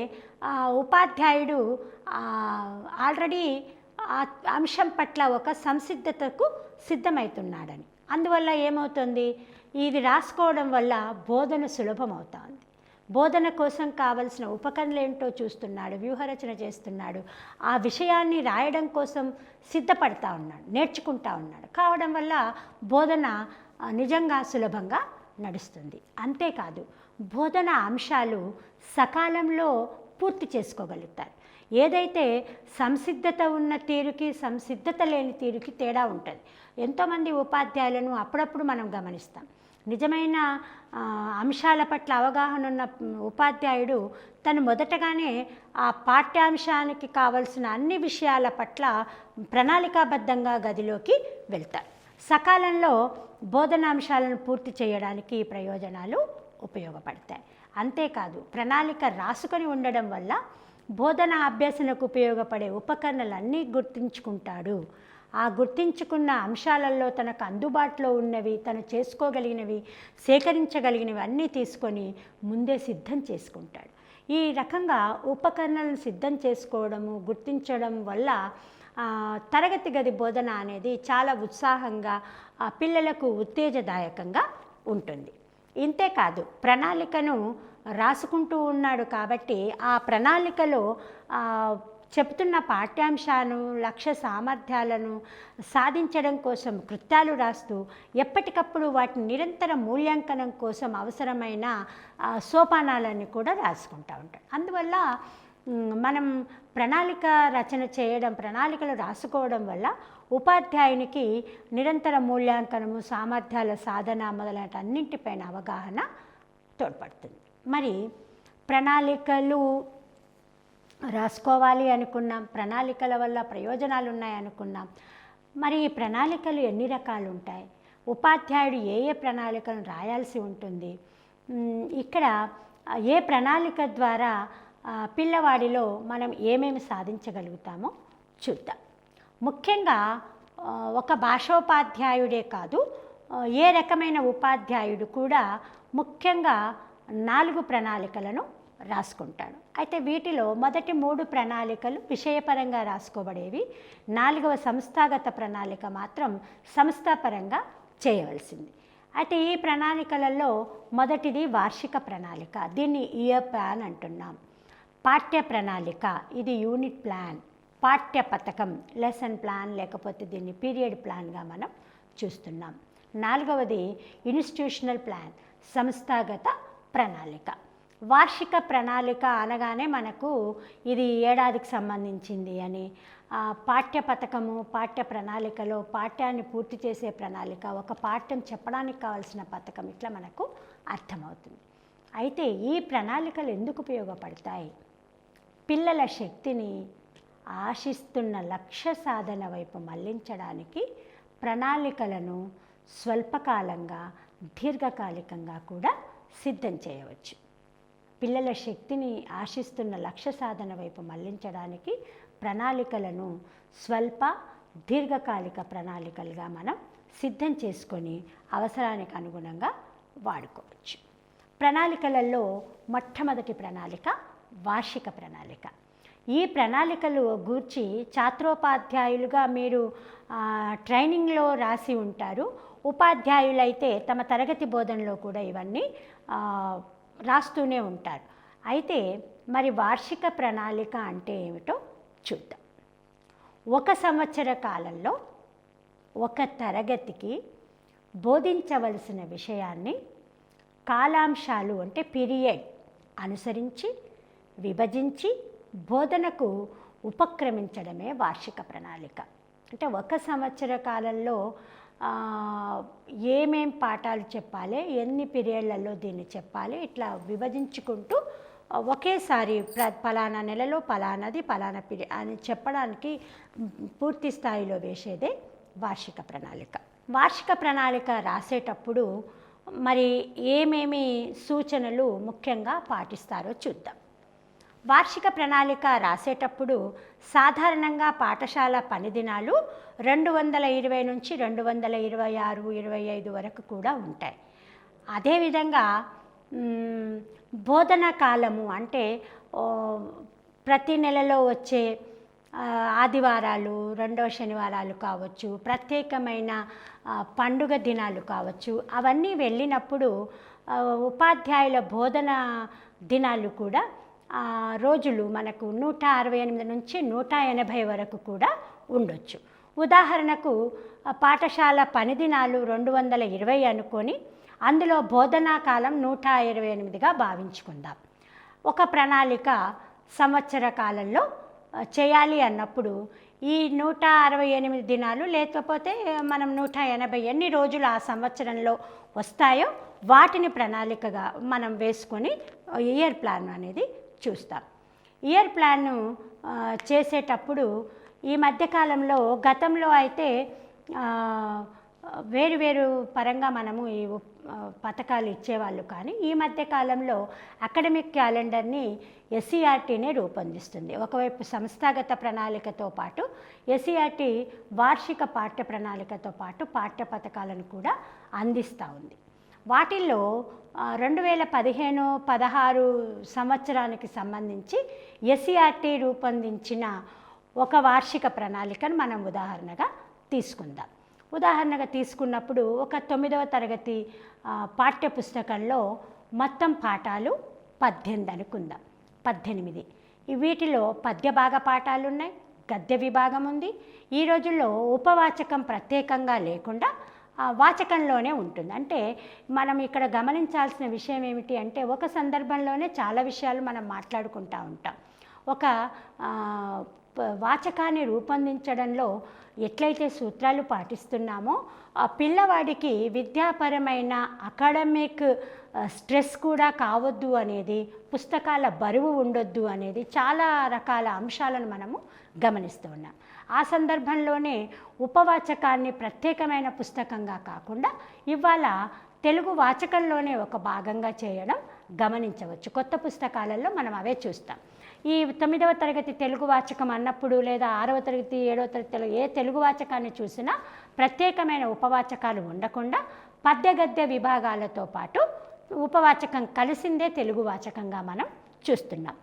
ఉపాధ్యాయుడు ఆల్రెడీ ఆ అంశం పట్ల ఒక సంసిద్ధతకు సిద్ధమవుతున్నాడని. అందువల్ల ఏమవుతుంది, ఇది రాసుకోవడం వల్ల బోధన సులభమవుతుంది. బోధన కోసం కావలసిన ఉపకరణలు ఏంటో చూస్తున్నాడు, వ్యూహరచన చేస్తున్నాడు, ఆ విషయాన్ని రాయడం కోసం సిద్ధపడతా ఉన్నాడు, నేర్చుకుంటా ఉన్నాడు. కావడం వల్ల బోధన నిజంగా సులభంగా నడుస్తుంది. అంతేకాదు, బోధన అంశాలు సకాలంలో పూర్తి చేసుకోగలుగుతారు. ఏదైతే సంసిద్ధత ఉన్న తీరుకి సంసిద్ధత లేని తీరుకి తేడా ఉంటుంది. ఎంతోమంది ఉపాధ్యాయులను అప్పుడప్పుడు మనం గమనిస్తాం. నిజమైన అంశాల పట్ల అవగాహన ఉన్న ఉపాధ్యాయుడు తను మొదటగానే ఆ పాఠ్యాంశానికి కావలసిన అన్ని విషయాల పట్ల ప్రణాళికాబద్ధంగా గదిలోకి వెళ్తారు. సకాలంలో బోధనాంశాలను పూర్తి చేయడానికి ఈ ప్రయోజనాలు ఉపయోగపడతాయి. అంతేకాదు, ప్రణాళిక రాసుకొని ఉండడం వల్ల బోధన అభ్యసనకు ఉపయోగపడే ఉపకరణలన్నీ గుర్తుంచుకుంటాడు. ఆ గుర్తించుకున్న అంశాలలో తనకు అందుబాటులో ఉన్నవి, తను చేసుకోగలిగినవి, సేకరించగలిగినవి అన్నీ తీసుకొని ముందే సిద్ధం చేసుకుంటాడు. ఈ రకంగా ఉపకరణలను సిద్ధం చేసుకోవడము, గుర్తించడం వల్ల తరగతి గది బోధన అనేది చాలా ఉత్సాహంగా పిల్లలకు ఉత్తేజదాయకంగా ఉంటుంది. ఇంతేకాదు, ప్రణాళికను రాసుకుంటూ ఉన్నాడు కాబట్టి ఆ ప్రణాళికలో చెప్తున్న పాఠ్యాంశాలను, లక్ష్య సామర్థ్యాలను సాధించడం కోసం కృత్యాలు రాస్తూ ఎప్పటికప్పుడు వాటిని నిరంతర మూల్యాంకనం కోసం అవసరమైన సోపానాలన్నీ కూడా రాసుకుంటూ ఉంటాడు. అందువల్ల మనం ప్రణాళిక రచన చేయడం, ప్రణాళికలు రాసుకోవడం వల్ల ఉపాధ్యాయునికి నిరంతర మూల్యాంకనము, సామర్థ్యాల సాధన మొదలైన అన్నింటిపైన అవగాహన తోడ్పడుతుంది. మరి ప్రణాళికలు రాసుకోవాలి అనుకున్నాం, ప్రణాళికల వల్ల ప్రయోజనాలు ఉన్నాయనుకున్నాం. మరి ఈ ప్రణాళికలు ఎన్ని రకాలు ఉంటాయి? ఉపాధ్యాయుడు ఏ ఏ ప్రణాళికలను రాయాల్సి ఉంటుంది? ఇక్కడ ఏ ప్రణాళిక ద్వారా పిల్లవాడిలో మనం ఏమేమి సాధించగలుగుతామో చూద్దాం. ముఖ్యంగా ఒక భాషోపాధ్యాయుడే కాదు, ఏ రకమైన ఉపాధ్యాయుడు కూడా ముఖ్యంగా 4 ప్రణాళికలను రాసుకుంటాడు. అయితే వీటిలో మొదటి 3 ప్రణాళికలు విషయపరంగా రాసుకోబడేవి. 4వ సంస్థాగత ప్రణాళిక మాత్రం సంస్థాపరంగా చేయవలసింది. అయితే ఈ ప్రణాళికలలో మొదటిది వార్షిక ప్రణాళిక, దీన్ని ఇయర్ ప్లాన్ అంటున్నాం. పాఠ్య ప్రణాళిక, ఇది యూనిట్ ప్లాన్. పాఠ్య పథకం, లెసన్ ప్లాన్, లేకపోతే దీన్ని పీరియడ్ ప్లాన్గా మనం చూస్తున్నాం. 4వది ఇన్స్టిట్యూషనల్ ప్లాన్, సంస్థాగత ప్రణాళిక. వార్షిక ప్రణాళిక అనగానే మనకు ఇది ఏడాదికి సంబంధించింది అని, పాఠ్య పథకము, పాఠ్య ప్రణాళికలో పాఠ్యాన్ని పూర్తి చేసే ప్రణాళిక, ఒక పాఠ్యం చెప్పడానికి కావాల్సిన పథకం, ఇట్లా మనకు అర్థమవుతుంది. అయితే ఈ ప్రణాళికలు ఎందుకు ఉపయోగపడతాయి? పిల్లల శక్తిని ఆశిస్తున్న లక్ష్య సాధన వైపు మళ్లించడానికి ప్రణాళికలను స్వల్పకాలంగా, దీర్ఘకాలికంగా కూడా సిద్ధం చేయవచ్చు. పిల్లల శక్తిని ఆశిస్తున్న లక్ష్య సాధన వైపు మళ్లించడానికి ప్రణాళికలను స్వల్ప, దీర్ఘకాలిక ప్రణాళికలుగా మనం సిద్ధం చేసుకొని అవసరానికి అనుగుణంగా వాడుకోవచ్చు. ప్రణాళికలలో మొట్టమొదటి ప్రణాళిక వార్షిక ప్రణాళిక. ఈ ప్రణాళికలు గూర్చి ఛాత్రోపాధ్యాయులుగా మీరు ట్రైనింగ్లో రాసి ఉంటారు. ఉపాధ్యాయులైతే తమ తరగతి బోధనలో కూడా ఇవన్నీ రాస్తూనే ఉంటారు. అయితే మరి వార్షిక ప్రణాళిక అంటే ఏమిటో చూద్దాం. 1 సంవత్సర కాలంలో ఒక తరగతికి బోధించవలసిన విషయాన్ని కాలాంశాలు అంటే పీరియడ్ అనుసరించి విభజించి బోధనకు ఉపక్రమించడమే వార్షిక ప్రణాళిక. అంటే 1 సంవత్సర కాలంలో ఏమేం పాఠాలు చెప్పాలి, ఎన్ని పీరియడ్లలో దీన్ని చెప్పాలి, ఇట్లా విభజించుకుంటూ ఒకేసారి పలానా నెలలో పలానాది పలానా పీరియడ్ అని చెప్పడానికి పూర్తి స్థాయిలో వేసేదే వార్షిక ప్రణాళిక. వార్షిక ప్రణాళిక రాసేటప్పుడు మరి ఏమేమి సూచనలు ముఖ్యంగా పాటిస్తారో చూద్దాం. వార్షిక ప్రణాళిక రాసేటప్పుడు సాధారణంగా పాఠశాల పని దినాలు 220 నుంచి 226, 25 వరకు కూడా ఉంటాయి. అదేవిధంగా బోధనా కాలము అంటే ప్రతి నెలలో వచ్చే ఆదివారాలు, రెండవ శనివారాలు కావచ్చు, ప్రత్యేకమైన పండుగ దినాలు కావచ్చు, అవన్నీ వెళ్ళినప్పుడు ఉపాధ్యాయుల బోధన దినాలు కూడా రోజులు మనకు 168 నుంచి 180 వరకు కూడా ఉండొచ్చు. ఉదాహరణకు పాఠశాల పని దినాలు 220 అనుకొని అందులో బోధనా కాలం 128గా భావించుకుందాం. ఒక ప్రణాళిక సంవత్సర కాలంలో చేయాలి అన్నప్పుడు ఈ 168 దినాలు లేకపోతే మనం 180 ఎన్ని రోజులు ఆ సంవత్సరంలో వస్తాయో వాటిని ప్రణాళికగా మనం వేసుకొని ఇయర్ ప్లాన్ అనేది చూస్తాం. ఇయర్ ప్లాన్ను చేసేటప్పుడు ఈ మధ్యకాలంలో గతంలో అయితే వేరు పరంగా మనము ఈ పథకాలు ఇచ్చేవాళ్ళు, కానీ ఈ మధ్యకాలంలో అకాడమిక్ క్యాలెండర్ని ఎస్సీఆర్టీనే రూపొందిస్తుంది. ఒకవైపు సంస్థాగత ప్రణాళికతో పాటు ఎస్సీఆర్టీ వార్షిక పాఠ్య ప్రణాళికతో పాటు పాఠ్య పథకాలను కూడా అందిస్తూ ఉంది. వాటిల్లో 2015-16 సంవత్సరానికి సంబంధించి ఎస్సీఆర్టీ రూపొందించిన ఒక వార్షిక ప్రణాళికను మనం ఉదాహరణగా తీసుకుందాం. ఉదాహరణగా తీసుకున్నప్పుడు ఒక 9వ తరగతి పాఠ్య పుస్తకంలో మొత్తం పాఠాలు 18 అనుకుందాం. 18. వీటిలో పద్య భాగ పాఠాలు ఉన్నాయి, గద్య విభాగం ఉంది. ఈ రోజుల్లో ఉపవాచకం ప్రత్యేకంగా లేకుండా వాచకంలోనే ఉంటుంది. అంటే మనం ఇక్కడ గమనించాల్సిన విషయం ఏమిటి అంటే ఒక సందర్భంలోనే చాలా విషయాలు మనం మాట్లాడుకుంటూ ఉంటాం. ఒక వాచకాన్ని రూపొందించడంలో ఎట్లయితే సూత్రాలు పాటిస్తున్నామో ఆ పిల్లవాడికి విద్యాపరమైన అకాడమిక్ స్ట్రెస్ కూడా కావద్దు అనేది, పుస్తకాల బరువు ఉండొద్దు అనేది చాలా రకాల అంశాలను మనము గమనిస్తూ ఉన్నాం. ఆ సందర్భంలోనే ఉపవాచకాన్ని ప్రత్యేకమైన పుస్తకంగా కాకుండా ఇవాళ తెలుగు వాచకంలోనే ఒక భాగంగా చేయడం గమనించవచ్చు. కొత్త పుస్తకాలలో మనం అవే చూస్తాం. ఈ 9వ తరగతి తెలుగు వాచకం అన్నప్పుడు లేదా 6వ తరగతి 7వ తరగతి ఏ తెలుగు వాచకాన్ని చూసినా ప్రత్యేకమైన ఉపవాచకాలు ఉండకుండా పద్య గద్య విభాగాలతో పాటు ఉపవాచకం కలిసిందే తెలుగు వాచకంగా మనం చూస్తున్నాం.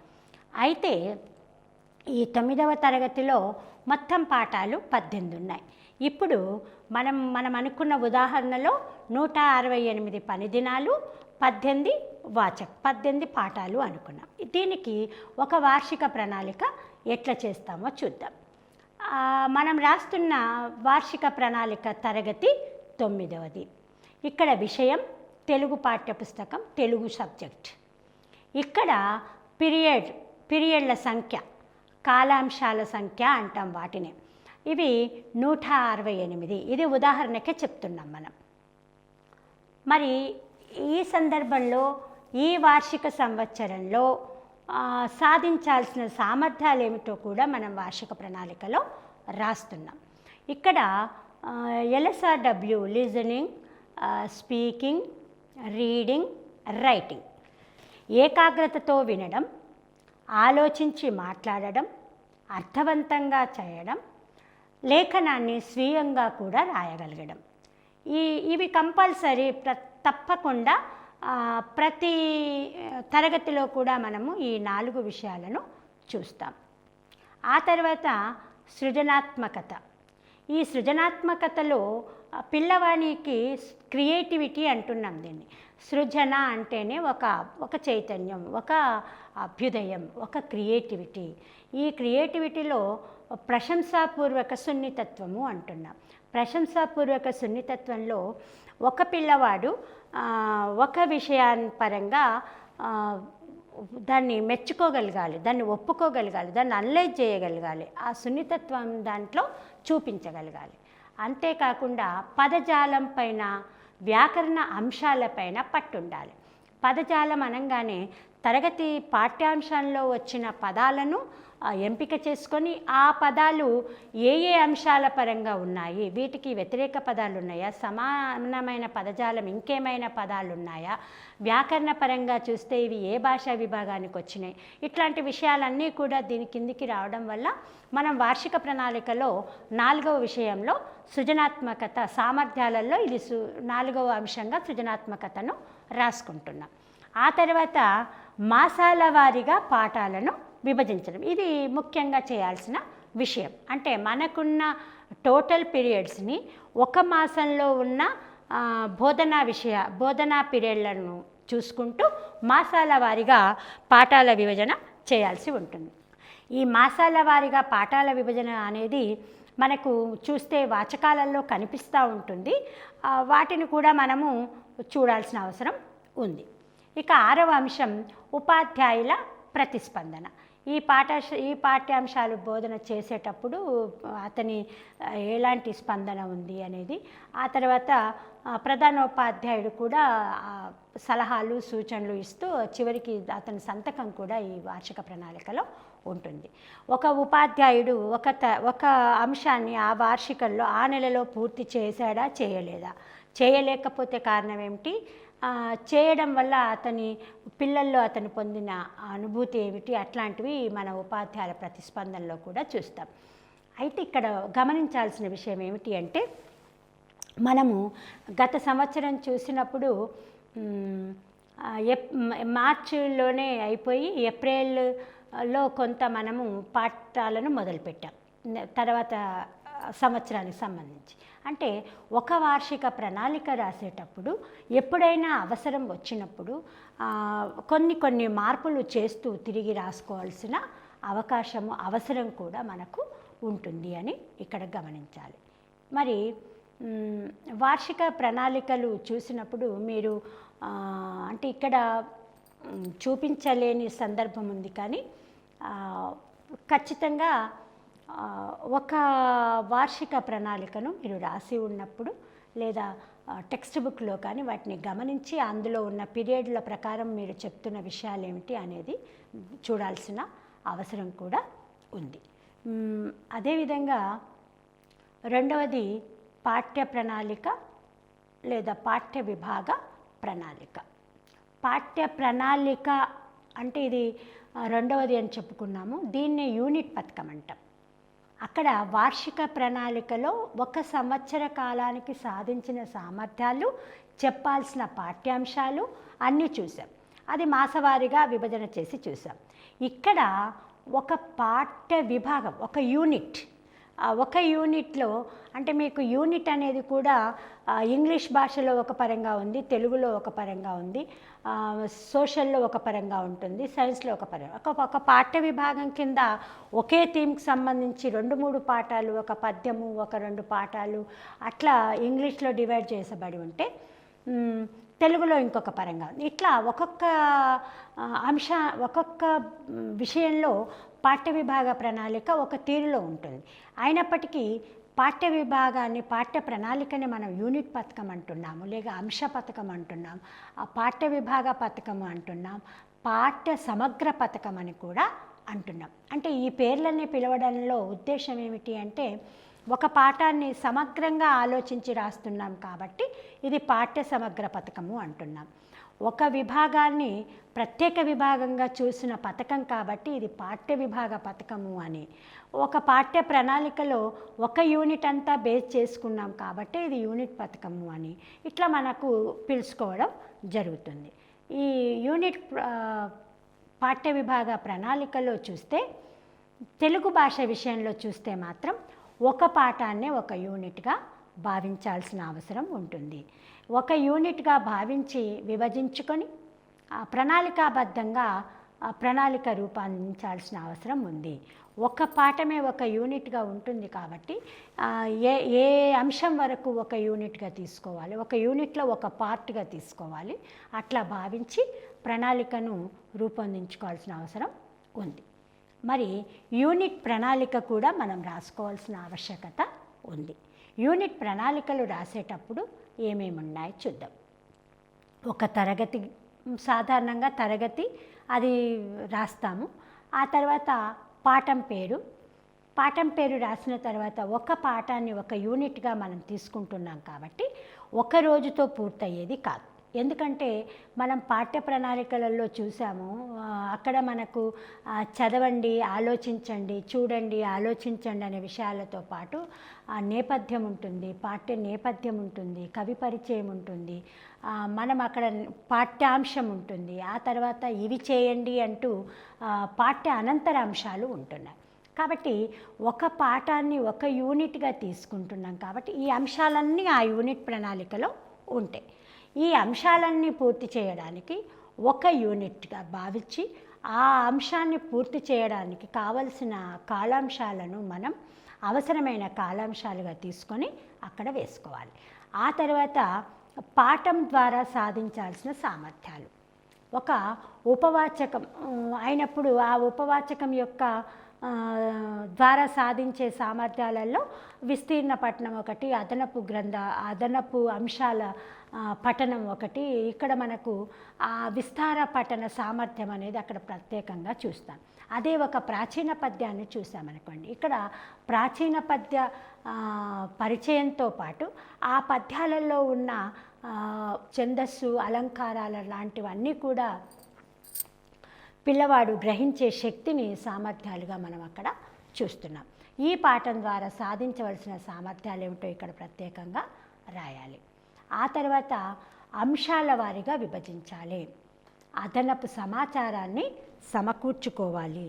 అయితే ఈ 9వ తరగతిలో మొత్తం పాఠాలు 18 ఉన్నాయి. ఇప్పుడు మనం అనుకున్న ఉదాహరణలో 168 పని దినాలు, 18 పాఠాలు అనుకున్నాం. దీనికి ఒక వార్షిక ప్రణాళిక ఎట్లా చేస్తామో చూద్దాం. మనం రాస్తున్న వార్షిక ప్రణాళిక తరగతి 9వది. ఇక్కడ విషయం తెలుగు పాఠ్యపుస్తకం, తెలుగు సబ్జెక్ట్. ఇక్కడ పీరియడ్ల సంఖ్య, కాలాంశాల సంఖ్య అంటాం వాటిని. ఇవి 168. ఇది ఉదాహరణకే చెప్తున్నాం మనం. మరి ఈ సందర్భంలో ఈ వార్షిక సంవత్సరంలో సాధించాల్సిన సామర్థ్యాలు ఏమిటో కూడా మనం వార్షిక ప్రణాళికలో రాస్తున్నాం. ఇక్కడ LSRW listening, speaking, reading, writing. ఏకాగ్రతతో వినడం, ఆలోచించి మాట్లాడడం, అర్థవంతంగా చేయడం, లేఖనాన్ని స్వీయంగా కూడా రాయగలగడం. ఇవి కంపల్సరీ తప్పకుండా ప్రతి తరగతిలో కూడా మనము ఈ 4 విషయాలను చూస్తాం. ఆ తర్వాత సృజనాత్మకత. ఈ సృజనాత్మకతలో పిల్లవానికి క్రియేటివిటీ అంటున్నాం దీన్ని. సృజన అంటేనే ఒక చైతన్యం, ఒక అభ్యుదయం, ఒక క్రియేటివిటీ. ఈ క్రియేటివిటీలో ప్రశంసాపూర్వక సున్నితత్వము అంటున్నాం. ప్రశంసాపూర్వక సున్నితత్వంలో ఒక పిల్లవాడు ఒక విషయాన్ని పరంగా దాన్ని మెచ్చుకోగలగాలి, దాన్ని ఒప్పుకోగలగాలి, దాన్ని అనలైజ్ చేయగలగాలి, ఆ సున్నితత్వం దాంట్లో చూపించగలగాలి. అంతేకాకుండా పదజాలం పైన, వ్యాకరణ అంశాలపైన పట్టుండాలి. పదజాలం అనగానే తరగతి పాఠ్యాంశంలో వచ్చిన పదాలను ఎంపిక చేసుకొని ఆ పదాలు ఏ ఏ అంశాల పరంగా ఉన్నాయి, వీటికి వ్యతిరేక పదాలు ఉన్నాయా, సమానమైన పదజాలం ఇంకేమైనా పదాలు ఉన్నాయా, వ్యాకరణ పరంగా చూస్తే ఇవి ఏ భాషా విభాగానికి వచ్చినాయి, ఇట్లాంటి విషయాలన్నీ కూడా దీని కిందికి రావడం వల్ల మనం వార్షిక ప్రణాళికలో 4వ విషయంలో సృజనాత్మకత సామర్థ్యాలలో ఇది 4వ అంశంగా సృజనాత్మకతను రాసుకుంటున్నాం. ఆ తర్వాత మాసాల వారీగా పాఠాలను విభజించడం, ఇది ముఖ్యంగా చేయాల్సిన విషయం. అంటే మనకున్న టోటల్ పీరియడ్స్ని ఒక మాసంలో ఉన్న బోధనా పీరియడ్లను చూసుకుంటూ మాసాల వారీగా పాఠాల విభజన చేయాల్సి ఉంటుంది. ఈ మాసాల వారీగా పాఠాల విభజన అనేది మనకు చూస్తే వాచకాలలో కనిపిస్తూ ఉంటుంది. వాటిని కూడా మనము చూడాల్సిన అవసరం ఉంది. ఇక 6వ అంశం ఉపాధ్యాయుల ప్రతిస్పందన. ఈ పాఠ్యాంశాలు బోధన చేసేటప్పుడు అతని ఎలాంటి స్పందన ఉంది అనేది, ఆ తర్వాత ప్రధానోపాధ్యాయుడు కూడా సలహాలు సూచనలు ఇస్తూ చివరికి అతని సంతకం కూడా ఈ వార్షిక ప్రణాళికలో ఉంటుంది. ఒక ఉపాధ్యాయుడు ఒక అంశాన్ని ఆ వార్షికంలో ఆ నెలలో పూర్తి చేశాడా చేయలేదా, చేయలేకపోతే కారణం ఏమిటి, చేయడం వల్ల అతని పిల్లల్లో అతను పొందిన అనుభూతి ఏమిటి, అట్లాంటివి మన ఉపాధ్యాయుల ప్రతిస్పందనలో కూడా చూస్తాం. అయితే ఇక్కడ గమనించాల్సిన విషయం ఏమిటి అంటే, మనము గత సంవత్సరం చూసినప్పుడు మార్చిలోనే అయిపోయి ఏప్రిల్లో కొంత మనము పాఠాలను మొదలుపెట్టాం తర్వాత సంవత్సరానికి సంబంధించి. అంటే ఒక వార్షిక ప్రణాళిక రాసేటప్పుడు ఎప్పుడైనా అవసరం వచ్చినప్పుడు కొన్ని మార్పులు చేస్తూ తిరిగి రాసుకోవాల్సిన అవసరం కూడా మనకు ఉంటుంది అని ఇక్కడ గమనించాలి. మరి వార్షిక ప్రణాళికలు చూసినప్పుడు మీరు అంటే ఇక్కడ చూపించలేని సందర్భం ఉంది, కానీ ఖచ్చితంగా ఒక వార్షిక ప్రణాళికను మీరు రాసి ఉన్నప్పుడు లేదా టెక్స్ట్ బుక్లో కానీ వాటిని గమనించి అందులో ఉన్న పీరియడ్ల ప్రకారం మీరు చెప్తున్న విషయాలు ఏమిటి అనేది చూడాల్సిన అవసరం కూడా ఉంది. అదేవిధంగా రెండవది పాఠ్య ప్రణాళిక లేదా పాఠ్య విభాగ ప్రణాళిక. పాఠ్య ప్రణాళిక అంటే ఇది రెండవది అని చెప్పుకున్నాము. దీన్నే యూనిట్ పథకం అంటాం. అక్కడ వార్షిక ప్రణాళికలో ఒక సంవత్సర కాలానికి సాధించిన సామర్థ్యాలు, చెప్పాల్సిన పాఠ్యాంశాలు అన్నీ చూసాం. అది మాసవారీగా విభజన చేసి చూసాం. ఇక్కడ ఒక పాఠ్య విభాగం, ఒక యూనిట్లో అంటే మీకు యూనిట్ అనేది కూడా ఇంగ్లీష్ భాషలో ఒక పరంగా ఉంది, తెలుగులో ఒక పరంగా ఉంది, సోషల్లో ఒక పరంగా ఉంటుంది, సైన్స్లో ఒక పరంగా. ఒక పాఠ్య విభాగం కింద ఒకే థీమ్కి సంబంధించి 2-3 పాఠాలు, ఒక పద్యము, ఒక 2 పాఠాలు అట్లా ఇంగ్లీష్లో డివైడ్ చేసబడి ఉంటే తెలుగులో ఇంకొక పరంగా ఉంది. ఇట్లా ఒక్కొక్క విషయంలో పాఠ్య విభాగ ప్రణాళిక ఒక తీరులో ఉంటుంది. అయినప్పటికీ పాఠ్య ప్రణాళికని మనం యూనిట్ పథకం అంటున్నాము, లేక అంశ పథకం అంటున్నాం, ఆ పాఠ్య విభాగ పథకం అంటున్నాం, పాఠ్య సమగ్ర పథకం అని కూడా అంటున్నాం. అంటే ఈ పేర్లన్నీ పిలవడంలో ఉద్దేశం ఏమిటి అంటే, ఒక పాఠాన్ని సమగ్రంగా ఆలోచించి రాస్తున్నాం కాబట్టి ఇది పాఠ్య సమగ్ర పథకము అంటున్నాం. ఒక విభాగాన్ని ప్రత్యేక విభాగంగా చూసిన పథకం కాబట్టి ఇది పాఠ్య విభాగ పథకము అని. ఒక పాఠ్య ప్రణాళికలో ఒక యూనిట్ అంతా బేస్ చేసుకున్నాం కాబట్టి ఇది యూనిట్ పథకము అని ఇట్లా మనకు పిలుచుకోవడం జరుగుతుంది. ఈ యూనిట్ పాఠ్య విభాగ ప్రణాళికలో చూస్తే, తెలుగు భాష విషయంలో చూస్తే మాత్రం ఒక పాఠాన్నే ఒక యూనిట్గా భావించాల్సిన అవసరం ఉంటుంది. ఒక యూనిట్గా భావించి విభజించుకొని ప్రణాళికాబద్ధంగా ప్రణాళిక రూపొందించాల్సిన అవసరం ఉంది. ఒక పాఠమే ఒక యూనిట్గా ఉంటుంది కాబట్టి ఏ అంశం వరకు ఒక యూనిట్గా తీసుకోవాలి, ఒక యూనిట్లో ఒక పార్ట్గా తీసుకోవాలి, అట్లా భావించి ప్రణాళికను రూపొందించుకోవాల్సిన అవసరం ఉంది. మరి యూనిట్ ప్రణాళిక కూడా మనం రాసుకోవాల్సిన ఆవశ్యకత ఉంది. యూనిట్ ప్రణాళికలు రాసేటప్పుడు ఏమేమి ఉన్నాయో చూద్దాం. ఒక తరగతి, సాధారణంగా తరగతి అది రాస్తాము. ఆ తర్వాత పాఠం పేరు రాసిన తర్వాత ఒక పాఠాన్ని ఒక యూనిట్గా మనం తీసుకుంటున్నాం కాబట్టి ఒక రోజుతో పూర్తయ్యేది కాదు. ఎందుకంటే మనం పాఠ్య ప్రణాళికలలో చూసాము, అక్కడ మనకు చదవండి, ఆలోచించండి, చూడండి, ఆలోచించండి అనే విషయాలతో పాటు నేపథ్యం ఉంటుంది, పాఠ్య నేపథ్యం ఉంటుంది, కవి పరిచయం ఉంటుంది, మనం అక్కడ పాఠ్యాంశం ఉంటుంది, ఆ తర్వాత ఇవి చేయండి అంటూ పాఠ్య అనంతర అంశాలు ఉంటున్నాయి. కాబట్టి ఒక పాఠాన్ని ఒక యూనిట్గా తీసుకుంటున్నాం కాబట్టి ఈ అంశాలన్నీ ఆ యూనిట్ ప్రణాళికలో ఉంటాయి. ఈ అంశాలన్నీ పూర్తి చేయడానికి ఒక యూనిట్గా భావించి ఆ అంశాన్ని పూర్తి చేయడానికి కావలసిన కాలాంశాలను మనం అవసరమైన కాలాంశాలుగా తీసుకొని అక్కడ వేసుకోవాలి. ఆ తర్వాత పాఠం ద్వారా సాధించాల్సిన సామర్థ్యాలు. ఒక ఉపవాచకం అయినప్పుడు ఆ ఉపవాచకం యొక్క ద్వారా సాధించే సామర్థ్యాలలో విస్తీర్ణ పఠనం ఒకటి, అదనపు అంశాల పఠనం ఒకటి. ఇక్కడ మనకు ఆ విస్తార పఠన సామర్థ్యం అనేది అక్కడ ప్రత్యేకంగా చూస్తాం. అదే ఒక ప్రాచీన పద్యాన్ని చూసామనుకోండి, ఇక్కడ ప్రాచీన పద్య పరిచయంతో పాటు ఆ పద్యాలలో ఉన్న ఛందస్సు, అలంకారాల లాంటివన్నీ కూడా పిల్లవాడు గ్రహించే శక్తిని సామర్థ్యాలుగా మనం అక్కడ చూస్తున్నాం. ఈ పాఠం ద్వారా సాధించవలసిన సామర్థ్యాలు ఏమిటో ఇక్కడ ప్రత్యేకంగా రాయాలి. ఆ తర్వాత అంశాల వారీగా విభజించాలి. అదనపు సమాచారాన్ని సమకూర్చుకోవాలి.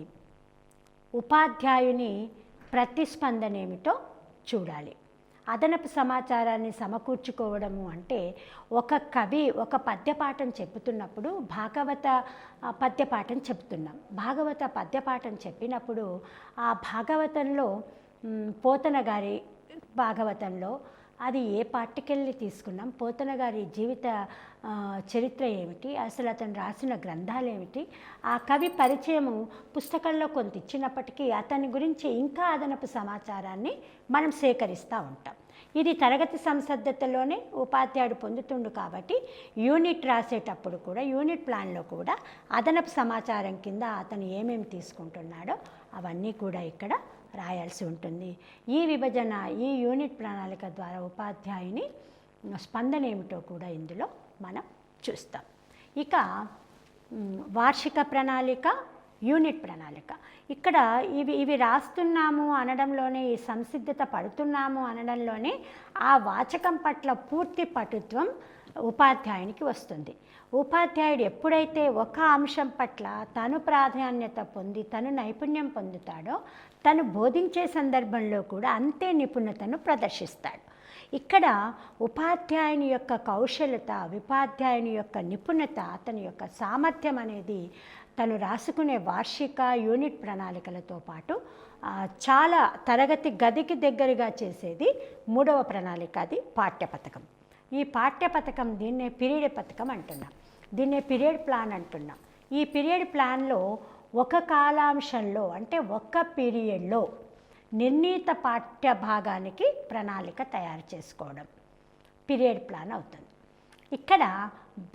ఉపాధ్యాయుని ప్రతిస్పందన ఏమిటో చూడాలి. అదనపు సమాచారాన్ని సమకూర్చుకోవడము అంటే ఒక కవి ఒక పద్యపాఠం చెప్పుతున్నప్పుడు భాగవత పద్యపాఠం చెప్తున్నాం. భాగవత పద్యపాఠం చెప్పినప్పుడు ఆ భాగవతంలో పోతన గారి భాగవతంలో అది ఏ పార్టికెళ్ళి తీసుకున్నాం, పోతన గారి జీవిత చరిత్ర ఏమిటి, అసలు అతను రాసిన గ్రంథాలు ఏమిటి, ఆ కవి పరిచయము పుస్తకంలో కొంత ఇచ్చినప్పటికీ అతని గురించి ఇంకా అదనపు సమాచారాన్ని మనం సేకరిస్తూ ఉంటాం. ఇది తరగతి సంసిద్ధతలోనే ఉపాధ్యాయుడు పొందుతుండు కాబట్టి యూనిట్ రాసేటప్పుడు కూడా యూనిట్ ప్లాన్లో కూడా అదనపు సమాచారం కింద అతను ఏమేమి తీసుకుంటున్నాడో అవన్నీ కూడా ఇక్కడ రాయాల్సి ఉంటుంది. ఈ విభజన, ఈ యూనిట్ ప్రణాళిక ద్వారా ఉపాధ్యాయుని స్పందన ఏమిటో కూడా ఇందులో మనం చూస్తాం. ఇక వార్షిక ప్రణాళిక, యూనిట్ ప్రణాళిక. ఇక్కడ ఇవి రాస్తున్నాము అనడంలోనే, ఈ సంసిద్ధత పడుతున్నాము అనడంలోనే ఆ వాచకం పట్ల పూర్తి పటుత్వం ఉపాధ్యాయునికి వస్తుంది. ఉపాధ్యాయుడు ఎప్పుడైతే ఒక అంశం పట్ల తను ప్రాధాన్యత పొంది తను నైపుణ్యం పొందుతాడో తను బోధించే సందర్భంలో కూడా అంతే నిపుణతను ప్రదర్శిస్తాడు. ఇక్కడ ఉపాధ్యాయుని యొక్క కౌశలత, ఉపాధ్యాయుని యొక్క నిపుణత, అతని యొక్క సామర్థ్యం అనేది తను రాసుకునే వార్షిక యూనిట్ ప్రణాళికలతో పాటు చాలా తరగతి గదికి దగ్గరగా చేసేది మూడవ ప్రణాళిక, అది పాఠ్యపథకం. ఈ పాఠ్యపథకం దీన్నే పీరియడ్ పథకం అంటున్నాం, దీన్నే పీరియడ్ ప్లాన్ అంటున్నాం. ఈ పీరియడ్ ప్లాన్లో ఒక కాలాంశంలో అంటే ఒక్క పీరియడ్లో నిర్ణీత పాఠ్య భాగానికి ప్రణాళిక తయారు చేసుకోవడం పీరియడ్ ప్లాన్ అవుతుంది. ఇక్కడ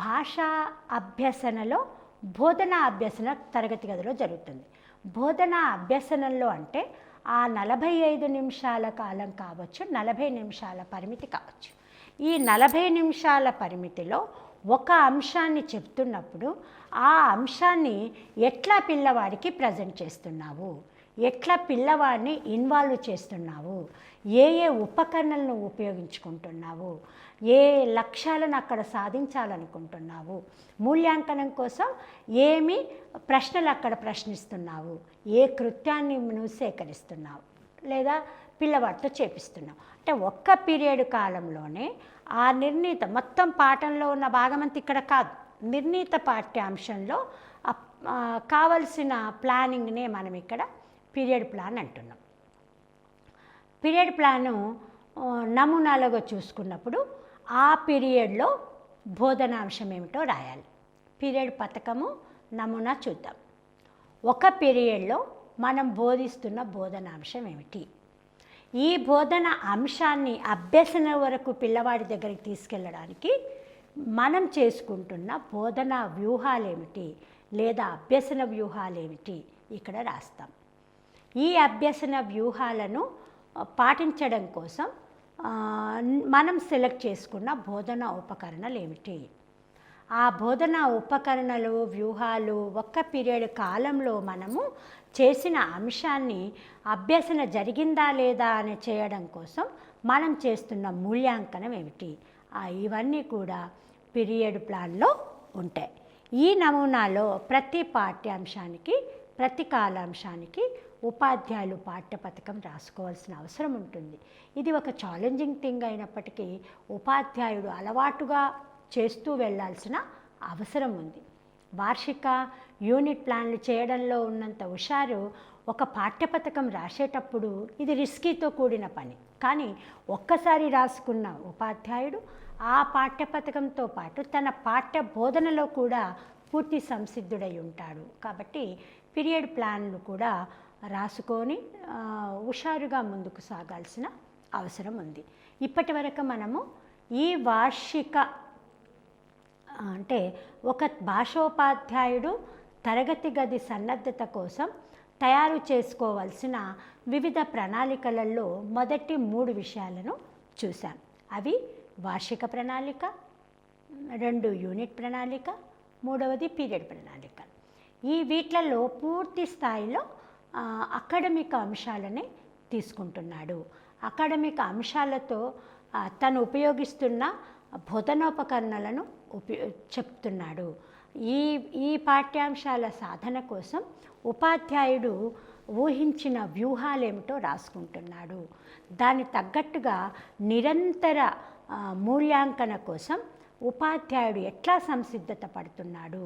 భాషా అభ్యసనలో బోధనా అభ్యసన తరగతి గదిలో జరుగుతుంది. బోధనా అభ్యసనంలో అంటే ఆ 45 నిమిషాల కాలం కావచ్చు, 40 నిమిషాల పరిమితి కావచ్చు. ఈ 40 నిమిషాల పరిమితిలో ఒక అంశాన్ని చెప్తున్నప్పుడు ఆ అంశాన్ని ఎట్లా పిల్లవాడికి ప్రజెంట్ చేస్తున్నావు, ఎట్లా పిల్లవాడిని ఇన్వాల్వ్ చేస్తున్నావు, ఏ ఉపకరణలను ఉపయోగించుకుంటున్నావు, ఏ లక్ష్యాలను అక్కడ సాధించాలనుకుంటున్నావు, మూల్యాంకనం కోసం ఏమి ప్రశ్నలు అక్కడ ప్రశ్నిస్తున్నావు, ఏ కృత్యాన్ని నువ్వు సేకరిస్తున్నావు లేదా పిల్లవాడితో చేపిస్తున్నావు. అంటే ఒక్క పీరియడ్ కాలంలోనే ఆ నిర్ణీత మొత్తం పాఠంలో ఉన్న భాగమంతా ఇక్కడ కాదు, నిర్ణీత పాఠ్యాంశంలో కావలసిన ప్లానింగ్నే మనం ఇక్కడ పీరియడ్ ప్లాన్ అంటున్నాం. పీరియడ్ ప్లాను నమూనాలుగా చూసుకున్నప్పుడు ఆ పీరియడ్లో బోధనాంశం ఏమిటో రాయాలి. పీరియడ్ పథకము నమూనా చూద్దాం. ఒక పీరియడ్లో మనం బోధిస్తున్న బోధనాంశం ఏమిటి, ఈ బోధన అంశాన్ని అభ్యసన వరకు పిల్లవాడి దగ్గరికి తీసుకెళ్ళడానికి మనం చేసుకుంటున్న బోధన వ్యూహాలేమిటి లేదా అభ్యసన వ్యూహాలేమిటి ఇక్కడ రాస్తాం. ఈ అభ్యసన వ్యూహాలను పాటించడం కోసం మనం సెలెక్ట్ చేసుకున్న బోధన ఉపకరణాలు ఏమిటి, ఆ బోధన ఉపకరణలు వ్యూహాలు ఒక్క పీరియడ్ కాలంలో మనము చేసిన అంశాన్ని అభ్యసన జరిగిందా లేదా అని చేయడం కోసం మనం చేస్తున్న మూల్యాంకనం ఏమిటి, ఇవన్నీ కూడా పీరియడ్ ప్లాన్లో ఉంటాయి. ఈ నమూనాలో ప్రతి పాఠ్యాంశానికి ప్రతి కాలాంశానికి ఉపాధ్యాయులు పాఠ్యపథకం రాసుకోవాల్సిన అవసరం ఉంటుంది. ఇది ఒక ఛాలెంజింగ్ థింగ్ అయినప్పటికీ ఉపాధ్యాయుడు అలవాటుగా చేస్తూ వెళ్ళాల్సిన అవసరం ఉంది. వార్షిక యూనిట్ ప్లాన్లు చేయడంలో ఉన్నంత హుషారు ఒక పాఠ్యపథకం రాసేటప్పుడు ఇది రిస్కీతో కూడిన పని. కానీ ఒక్కసారి రాసుకున్న ఉపాధ్యాయుడు ఆ పాఠ్యపథకంతో పాటు తన పాఠ్య బోధనలో కూడా పూర్తి సంసిద్ధుడై ఉంటాడు. కాబట్టి పీరియడ్ ప్లాన్లు కూడా రాసుకొని హుషారుగా ముందుకు సాగాల్సిన అవసరం ఉంది. ఇప్పటి వరకు మనము ఈ వార్షిక అంటే ఒక భాషోపాధ్యాయుడు తరగతి గది సన్నద్ధత కోసం తయారు చేసుకోవాల్సిన వివిధ ప్రణాళికలలో మొదటి 3 విషయాలను చూసాం. అవి వార్షిక ప్రణాళిక, 2 యూనిట్ ప్రణాళిక, 3వది పీరియడ్ ప్రణాళిక. ఈ వీటిలలో పూర్తి స్థాయిలో అకాడమిక్ అంశాలనే తీసుకుంటున్నాడు. అకాడమిక్ అంశాలతో తను ఉపయోగిస్తున్న బోధనోపకరణలను చెప్తున్నాడు. ఈ పాఠ్యాంశాల సాధన కోసం ఉపాధ్యాయుడు ఊహించిన వ్యూహాలేమిటో రాసుకుంటున్నాడు. దాని తగ్గట్టుగా నిరంతర మూల్యాంకన కోసం ఉపాధ్యాయుడు ఎట్లా సంసిద్ధత పడుతున్నాడు,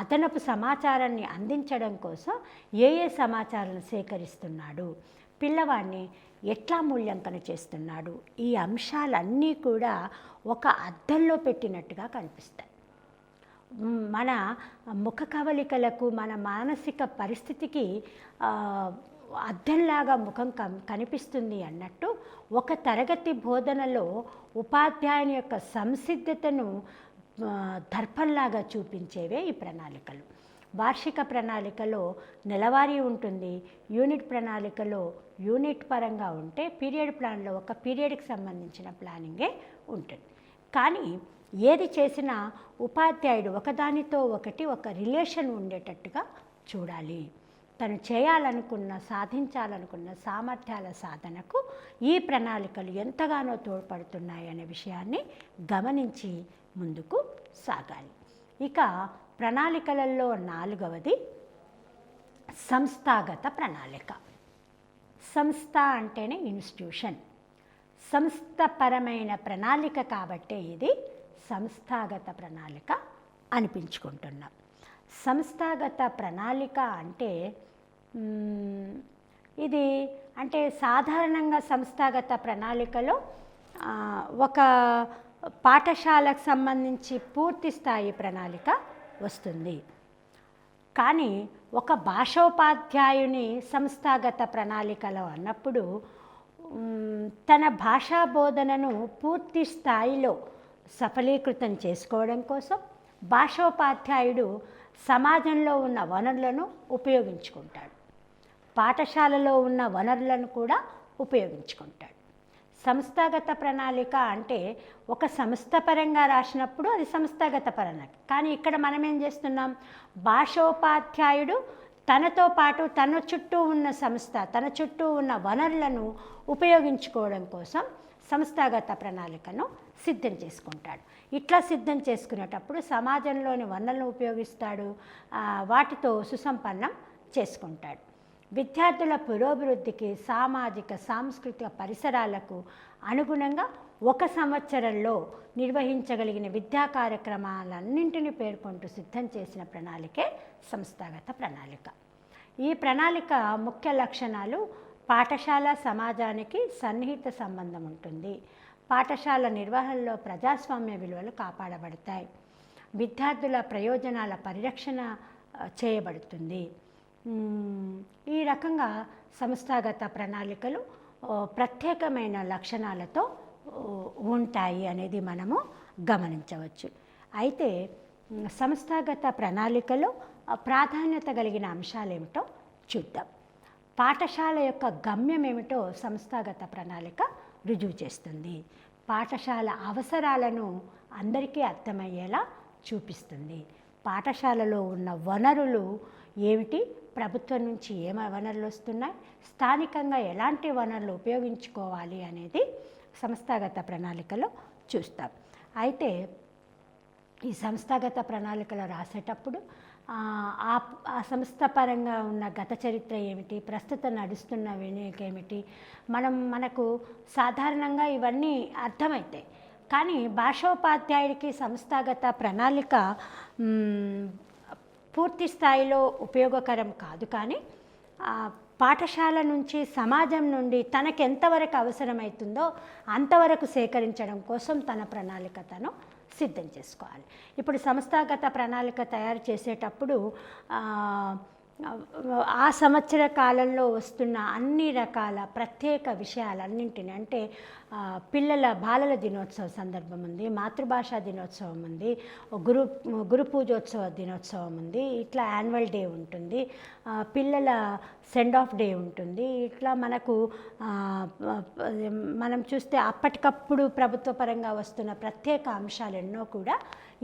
అదనపు సమాచారాన్ని అందించడం కోసం ఏ సమాచారాన్ని సేకరిస్తున్నాడు, పిల్లవాడిని ఎట్లా మూల్యాంకన చేస్తున్నాడు, ఈ అంశాలన్నీ కూడా ఒక అద్దంలో పెట్టినట్టుగా కనిపిస్తాయి. మన ముఖ కవలికలకు మన మానసిక పరిస్థితికి అద్దంలాగా ముఖం కనిపిస్తుంది అన్నట్టు ఒక తరగతి బోధనలో ఉపాధ్యాయుని యొక్క సంసిద్ధతను దర్పంలాగా చూపించేవే ఈ ప్రణాళికలు. వార్షిక ప్రణాళికలో నెలవారీ ఉంటుంది, యూనిట్ ప్రణాళికలో యూనిట్ పరంగా ఉంటే పీరియడ్ ప్లాన్లో ఒక పీరియడ్కి సంబంధించిన ప్లానింగే ఉంటుంది. కానీ ఏది చేసినా ఉపాధ్యాయుడు ఒకదానితో ఒకటి ఒక రిలేషన్ ఉండేటట్టుగా చూడాలి. తను చేయాలనుకున్న సాధించాలనుకున్న సామర్థ్యాల సాధనకు ఈ ప్రణాళికలు ఎంతగానో తోడ్పడుతున్నాయి అనే విషయాన్ని గమనించి ముందుకు సాగాలి. ఇక ప్రణాళికలలో 4వది సంస్థాగత ప్రణాళిక. సంస్థ అంటేనే ఇన్స్టిట్యూషన్, సంస్థపరమైన ప్రణాళిక కాబట్టే ఇది సంస్థాగత ప్రణాళిక అనిపించుకుంటున్నాం. సంస్థాగత ప్రణాళిక అంటే ఇది అంటే సాధారణంగా సంస్థాగత ప్రణాళికలో ఒక పాఠశాలకు సంబంధించి పూర్తి స్థాయి ప్రణాళిక వస్తుంది. కానీ ఒక భాషోపాధ్యాయుని సంస్థాగత ప్రణాళికలో అన్నప్పుడు తన భాషా బోధనను పూర్తి స్థాయిలో సఫలీకృతం చేసుకోవడం కోసం భాషోపాధ్యాయుడు సమాజంలో ఉన్న వనరులను ఉపయోగించుకుంటాడు, పాఠశాలలో ఉన్న వనరులను కూడా ఉపయోగించుకుంటాడు. సంస్థాగత ప్రణాళిక అంటే ఒక సంస్థ పరంగా రాసినప్పుడు అది సంస్థాగత ప్రణాళిక. కానీ ఇక్కడ మనం ఏం చేస్తున్నాం, భాషోపాధ్యాయుడు తనతో పాటు తన చుట్టూ ఉన్న సంస్థ, తన చుట్టూ ఉన్న వనరులను ఉపయోగించుకోవడం కోసం సంస్థాగత ప్రణాళికను సిద్ధం చేసుకుంటాడు. ఇట్లా సిద్ధం చేసుకునేటప్పుడు సమాజంలోని వనరులను ఉపయోగిస్తాడు, వాటితో సుసంపన్నం చేసుకుంటాడు. విద్యార్థుల పురోభివృద్ధికి సామాజిక సాంస్కృతిక పరిసరాలకు అనుగుణంగా ఒక సంవత్సరంలో నిర్వహించగలిగిన విద్యా కార్యక్రమాలన్నింటినీ పేర్కొంటూ సిద్ధం చేసిన ప్రణాళికే సంస్థాగత ప్రణాళిక. ఈ ప్రణాళిక ముఖ్య లక్షణాలు: పాఠశాల సమాజానికి సన్నిహిత సంబంధం ఉంటుంది, పాఠశాల నిర్వహణలో ప్రజాస్వామ్య విలువలు కాపాడబడతాయి, విద్యార్థుల ప్రయోజనాల పరిరక్షణ చేయబడుతుంది. ఈ రకంగా సంస్థాగత ప్రణాళికలు ప్రత్యేకమైన లక్షణాలతో ఉంటాయి అనేది మనము గమనించవచ్చు. అయితే సంస్థాగత ప్రణాళికలో ప్రాధాన్యత కలిగిన అంశాలు ఏమిటో చూద్దాం. పాఠశాల యొక్క గమ్యం ఏమిటో సంస్థాగత ప్రణాళిక రుజువు చేస్తుంది. పాఠశాల అవసరాలను అందరికీ అర్థమయ్యేలా చూపిస్తుంది. పాఠశాలలో ఉన్న వనరులు ఏమిటి, ప్రభుత్వం నుంచి ఏం వనరులు వస్తున్నాయి, స్థానికంగా ఎలాంటి వనరులు ఉపయోగించుకోవాలి అనేది సంస్థాగత ప్రణాళికలో చూస్తాం. అయితే ఈ సంస్థాగత ప్రణాళికలు రాసేటప్పుడు ఆ సంస్థ పరంగా ఉన్న గత చరిత్ర ఏమిటి, ప్రస్తుతం నడుస్తున్న వినియోగం ఏమిటి, మనకు సాధారణంగా ఇవన్నీ అర్థమవుతాయి. కానీ భాషోపాధ్యాయుడికి సంస్థాగత ప్రణాళిక పూర్తి స్థాయిలో ఉపయోగకరం కాదు. కానీ పాఠశాల నుంచి, సమాజం నుండి తనకు ఎంతవరకు అవసరమవుతుందో అంతవరకు సేకరించడం కోసం తన ప్రణాళిక తను సిద్ధం చేసుకోవాలి. ఇప్పుడు సంస్థాగత ప్రణాళిక తయారు చేసేటప్పుడు ఆ సంవత్సర కాలంలో వస్తున్న అన్ని రకాల ప్రత్యేక విషయాలన్నింటినీ, అంటే బాలల దినోత్సవ సందర్భం ఉంది, మాతృభాషా దినోత్సవం ఉంది, గురు పూజోత్సవ దినోత్సవం ఉంది, ఇట్లా యాన్యువల్ డే ఉంటుంది, పిల్లల సెండ్ ఆఫ్ డే ఉంటుంది. ఇట్లా మనం చూస్తే అప్పటికప్పుడు ప్రభుత్వ పరంగా వస్తున్న ప్రత్యేక అంశాలు ఎన్నో కూడా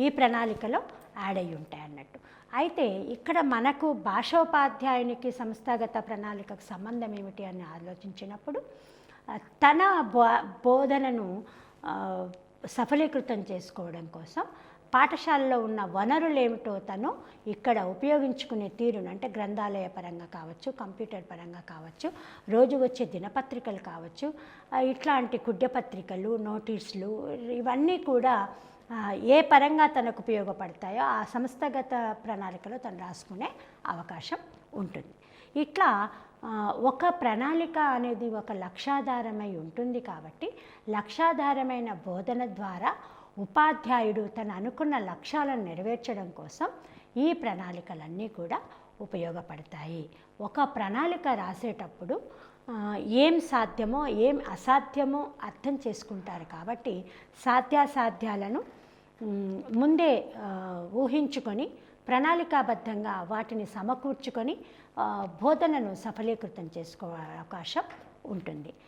ఈ ప్రణాళికలో యాడ్ అయి ఉంటాయి అన్నట్టు. అయితే ఇక్కడ మనకు భాషోపాధ్యాయునికి సంస్థాగత ప్రణాళికకు సంబంధం ఏమిటి అని ఆలోచించినప్పుడు, తన బోధనను సఫలీకృతం చేసుకోవడం కోసం పాఠశాలలో ఉన్న వనరులు ఏమిటో తను ఇక్కడ ఉపయోగించుకునే తీరును, అంటే గ్రంథాలయ పరంగా కావచ్చు, కంప్యూటర్ పరంగా కావచ్చు, రోజు వచ్చే దినపత్రికలు కావచ్చు, ఇట్లాంటి కుడ్య పత్రికలు, నోటీసులు, ఇవన్నీ కూడా ఏ పరంగా తనకు ఉపయోగపడతాయో ఆ సంస్థాగత ప్రణాళికలో తను రాసుకునే అవకాశం ఉంటుంది. ఇట్లా ఒక ప్రణాళిక అనేది ఒక లక్ష్యాధారమై ఉంటుంది. కాబట్టి లక్ష్యాధారమైన బోధన ద్వారా ఉపాధ్యాయుడు తను అనుకున్న లక్ష్యాలను నెరవేర్చడం కోసం ఈ ప్రణాళికలన్నీ కూడా ఉపయోగపడతాయి. ఒక ప్రణాళిక రాసేటప్పుడు ఏం సాధ్యమో ఏం అసాధ్యమో అర్థం చేసుకుంటారు. కాబట్టి సాధ్యాసాధ్యాలను ముందే ఊహించుకొని ప్రణాళికాబద్ధంగా వాటిని సమకూర్చుకొని బోధనను సఫలీకృతం చేసుకోవే అవకాశం ఉంటుంది.